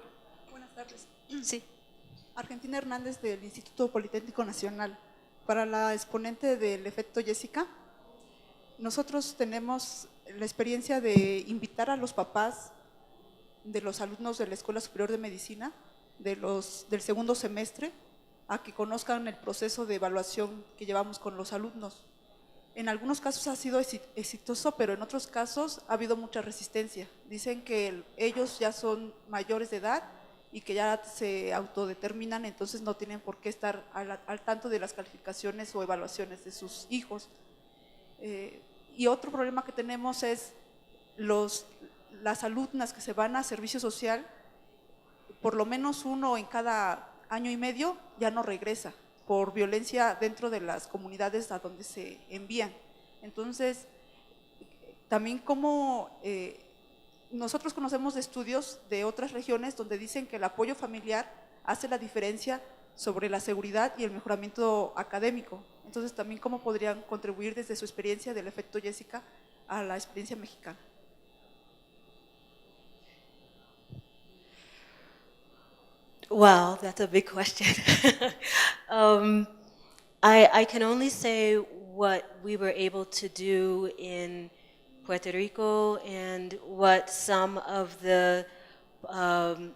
Buenas tardes. Sí. Argentina Hernández del Instituto Politécnico Nacional. Para la exponente del efecto Jessica, nosotros tenemos la experiencia de invitar a los papás de los alumnos de la Escuela Superior de Medicina del segundo semestre a que conozcan el proceso de evaluación que llevamos con los alumnos. En algunos casos ha sido exitoso, pero en otros casos ha habido mucha resistencia. Dicen que ellos ya son mayores de edad y que ya se autodeterminan, entonces no tienen por qué estar al tanto de las calificaciones o evaluaciones de sus hijos. Y otro problema que tenemos es las alumnas que se van a servicio social, por lo menos uno en cada año y medio ya no regresa por violencia dentro de las comunidades a donde se envían. Entonces, también como nosotros conocemos de estudios de otras regiones donde dicen que el apoyo familiar hace la diferencia sobre la seguridad y el mejoramiento académico. Entonces, también cómo podrían contribuir desde su experiencia del efecto Jessica a la experiencia mexicana. Wow, that's a big question. I can only say what we were able to do in Puerto Rico and what some of the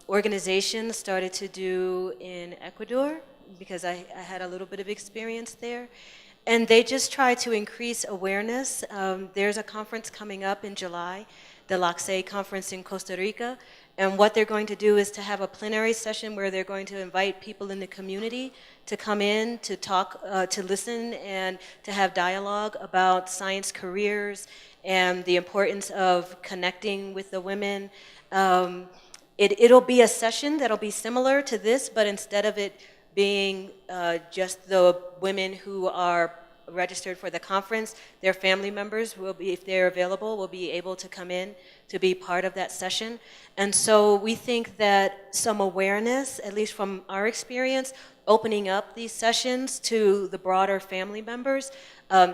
organizations started to do in Ecuador, because I had a little bit of experience there. And they just try to increase awareness. There's a conference coming up in July, the Laclette conference in Costa Rica. And what they're going to do is to have a plenary session where they're going to invite people in the community to come in, to talk, to listen, and to have dialogue about science careers and the importance of connecting with the women. It'll be a session that'll be similar to this, but instead of it being just the women who are registered for the conference, their family members will be, if they're available, will be able to come in to be part of that session. And so we think that some awareness, at least from our experience, opening up these sessions to the broader family members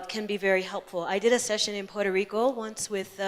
can be very helpful. I did a session in Puerto Rico once with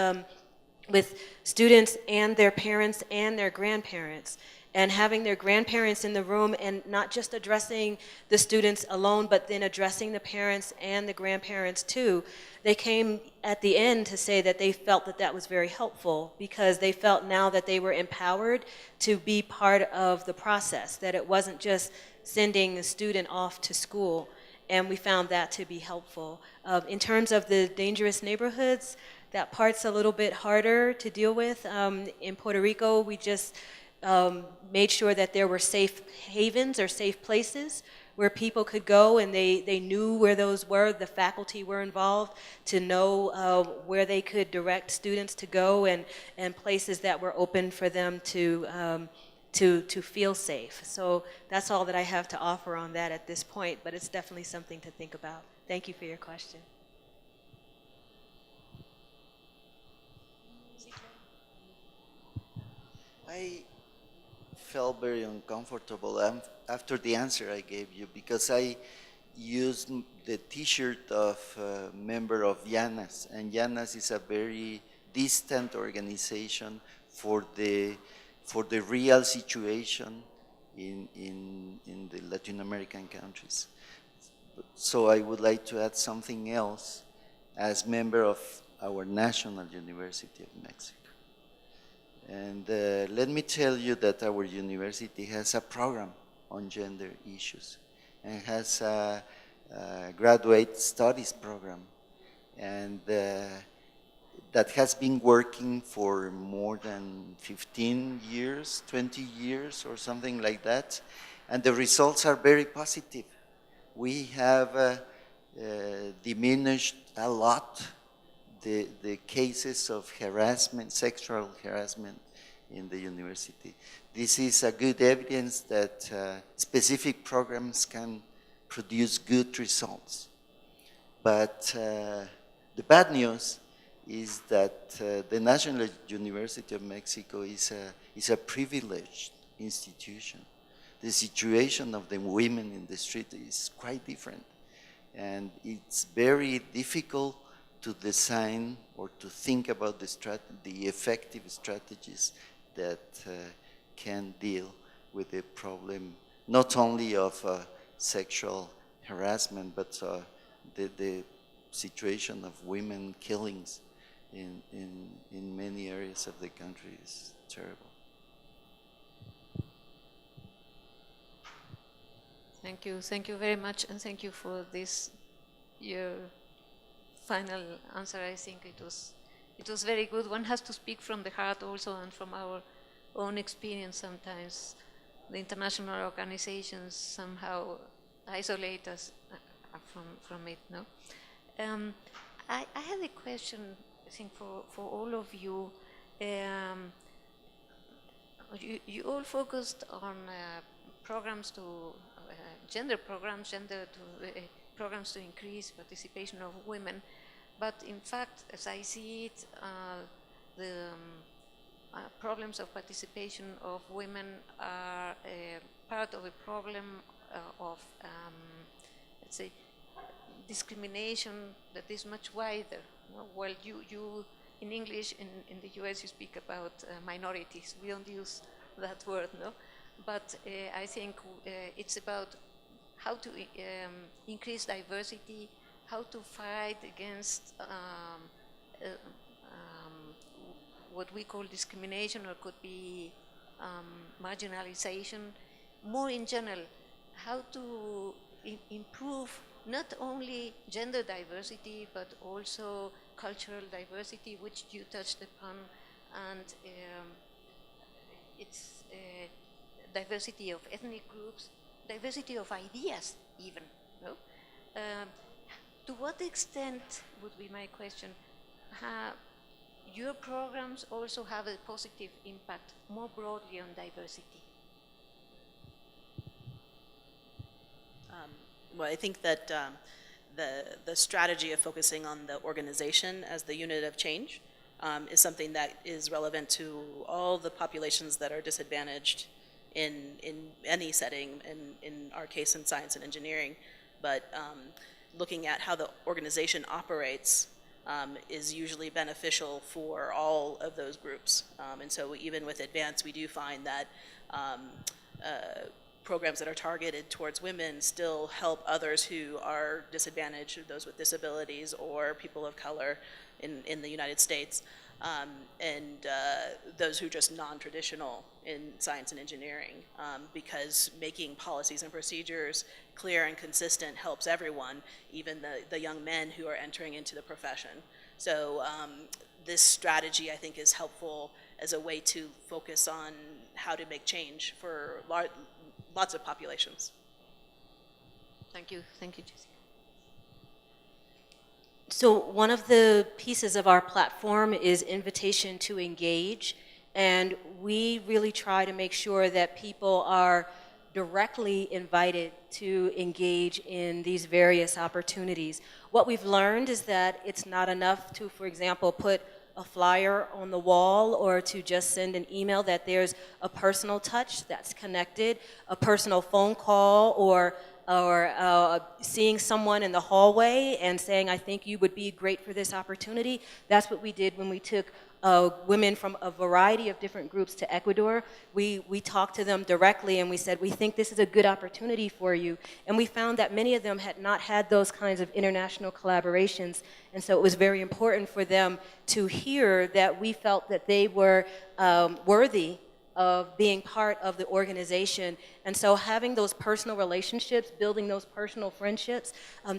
students and their parents and their grandparents, and having their grandparents in the room and not just addressing the students alone, but then addressing the parents and the grandparents too. They came at the end to say that they felt that that was very helpful because they felt now that they were empowered to be part of the process, that it wasn't just sending a student off to school, and we found that to be helpful. In terms of the dangerous neighborhoods, that part's a little bit harder to deal with. In Puerto Rico, we just made sure that there were safe havens or safe places where people could go, and they knew where those were. The faculty were involved to know where they could direct students to go, and places that were open for them to feel safe. So that's all that I have to offer on that at this point, but it's definitely something to think about. Thank you for your question. I felt very uncomfortable after the answer I gave you because I used the T-shirt of a member of IANAS, and IANAS is a very distant organization for the real situation in the Latin American countries. So I would like to add something else as member of our National University of Mexico. And let me tell you that our university has a program on gender issues and has a graduate studies program. And that has been working for more than 15 years, 20 years or something like that, and the results are very positive. We have diminished a lot the cases of harassment, sexual harassment in the university. This is a good evidence that specific programs can produce good results. But the bad news is that the National University of Mexico is a privileged institution. The situation of the women in the street is quite different. And it's very difficult to design or to think about the effective strategies that can deal with the problem, not only of sexual harassment, but the situation of women killings in many areas of the country is terrible. Thank you very much, and thank you for this, your final answer. I think it was very good. One has to speak from the heart also, and from our own experience sometimes. The international organizations somehow isolate us from it, no? I had a question, I think, for all of you. You all focused on programs to gender programs, programs to increase participation of women, but in fact, as I see it, the problems of participation of women are part of a problem of, let's say, discrimination that is much wider. Well, you in English, in the US, you speak about minorities. We don't use that word, no? But I think it's about how to increase diversity, how to fight against what we call discrimination, or could be marginalization. More in general, how to improve not only gender diversity, but also cultural diversity, which you touched upon, and it's diversity of ethnic groups, diversity of ideas even, no? To what extent, would be my question, your programs also have a positive impact more broadly on diversity? Well, I think that the strategy of focusing on the organization as the unit of change is something that is relevant to all the populations that are disadvantaged in any setting, in our case in science and engineering. But looking at how the organization operates is usually beneficial for all of those groups. And so even with advance, we do find that programs that are targeted towards women still help others who are disadvantaged, those with disabilities or people of color in the United States, and those who are just non-traditional in science and engineering, because making policies and procedures clear and consistent helps everyone, even the young men who are entering into the profession. So this strategy, I think, is helpful as a way to focus on how to make change for lots of populations. Thank you, Jessie. So one of the pieces of our platform is invitation to engage, and we really try to make sure that people are directly invited to engage in these various opportunities. What we've learned is that it's not enough to, for example, put a flyer on the wall or to just send an email, that there's a personal touch that's connected, a personal phone call, or seeing someone in the hallway and saying, I think you would be great for this opportunity. That's what we did when we took women from a variety of different groups to Ecuador. We talked to them directly and we said, we think this is a good opportunity for you. And we found that many of them had not had those kinds of international collaborations. And so it was very important for them to hear that we felt that they were worthy of being part of the organization. And so having those personal relationships, building those personal friendships,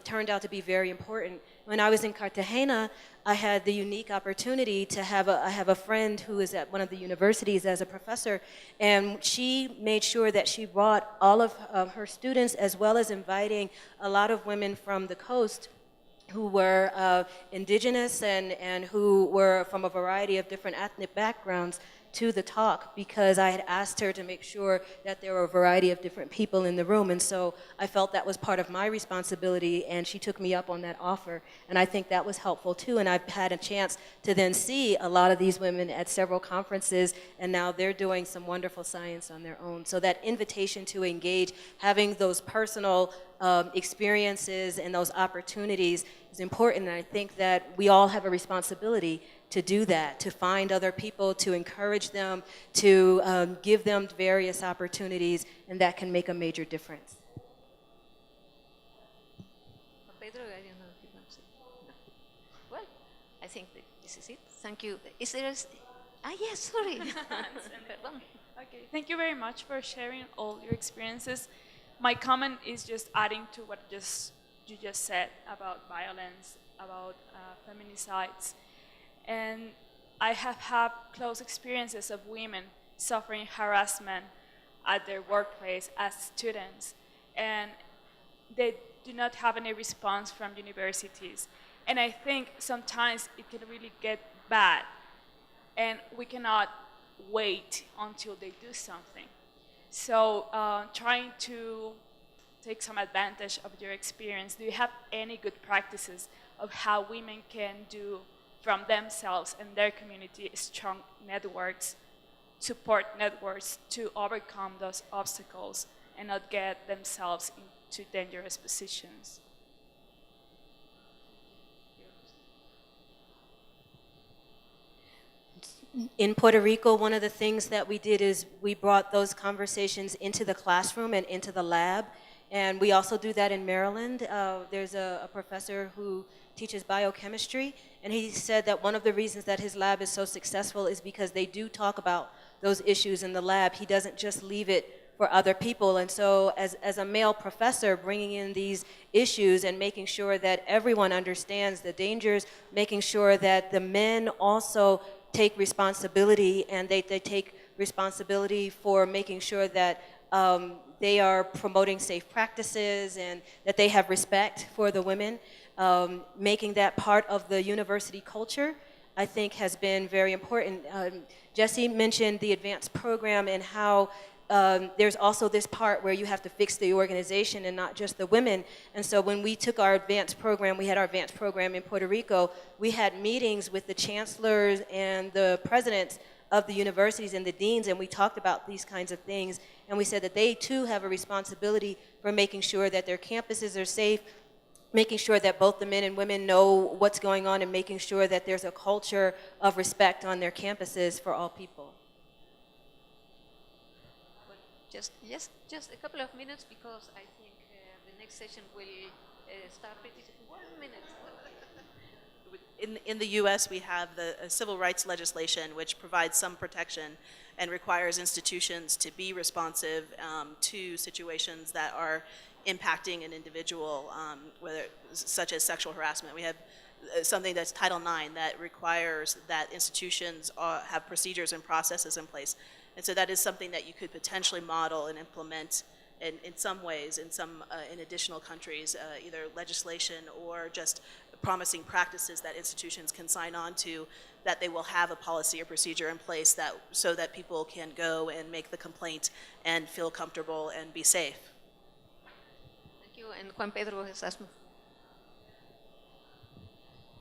turned out to be very important. When I was in Cartagena, I had the unique opportunity to have I have a friend who is at one of the universities as a professor, and she made sure that she brought all of her students, as well as inviting a lot of women from the coast who were indigenous and who were from a variety of different ethnic backgrounds to the talk, because I had asked her to make sure that there were a variety of different people in the room. And so I felt that was part of my responsibility, and she took me up on that offer. And I think that was helpful too. And I've had a chance to then see a lot of these women at several conferences, and now they're doing some wonderful science on their own. So that invitation to engage, having those personal experiences and those opportunities is important. And I think that we all have a responsibility to do that, to find other people, to encourage them, to give them various opportunities, and that can make a major difference. Pedro, I don't know if you want to say. No. Well, I think that this is it. Thank you. Is there yes, sorry. Perdón. Okay, thank you very much for sharing all your experiences. My comment is just adding to what you just said about violence, about feminicides. And I have had close experiences of women suffering harassment at their workplace as students, and they do not have any response from universities. And I think sometimes it can really get bad, and we cannot wait until they do something. So trying to take some advantage of your experience, do you have any good practices of how women can do from themselves and their community strong networks, support networks to overcome those obstacles and not get themselves into dangerous positions? In Puerto Rico, one of the things that we did is we brought those conversations into the classroom and into the lab. And we also do that in Maryland. There's a professor who teaches biochemistry, and he said that one of the reasons that his lab is so successful is because they do talk about those issues in the lab. He doesn't just leave it for other people. And so as a male professor, bringing in these issues and making sure that everyone understands the dangers, making sure that the men also take responsibility, and they take responsibility for making sure that they are promoting safe practices and that they have respect for the women. Making that part of the university culture, I think, has been very important. Jessie mentioned the advanced program and how there's also this part where you have to fix the organization and not just the women. And so when we took our advanced program, we had our advanced program in Puerto Rico, we had meetings with the chancellors and the presidents of the universities and the deans, and we talked about these kinds of things. And we said that they too have a responsibility for making sure that their campuses are safe, making sure that both the men and women know what's going on, and making sure that there's a culture of respect on their campuses for all people. Well, just a couple of minutes, because I think the next session will start pretty soon. 1 minute. In the U.S., we have the civil rights legislation, which provides some protection and requires institutions to be responsive to situations that are impacting an individual, such as sexual harassment. We have something that's Title IX that requires that institutions have procedures and processes in place. And so that is something that you could potentially model and implement in some ways in additional countries, either legislation or just promising practices that institutions can sign on to, that they will have a policy or procedure in place so that people can go and make the complaint and feel comfortable and be safe. Thank you. And Juan Pedro has asked me.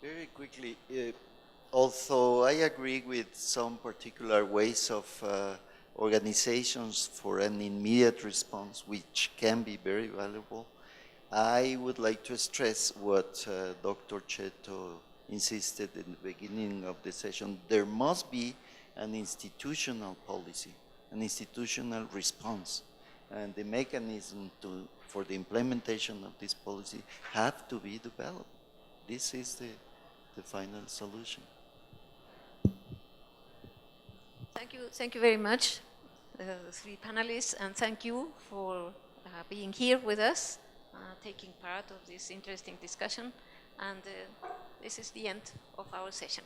Very quickly, although I agree with some particular ways of organizations for an immediate response, which can be very valuable, I would like to stress what Dr. Cetto insisted in the beginning of the session. There must be an institutional policy, an institutional response, and the mechanism for the implementation of this policy have to be developed. This is the final solution. Thank you very much the three panelists, and thank you for being here with us, taking part of this interesting discussion. And this is the end of our session.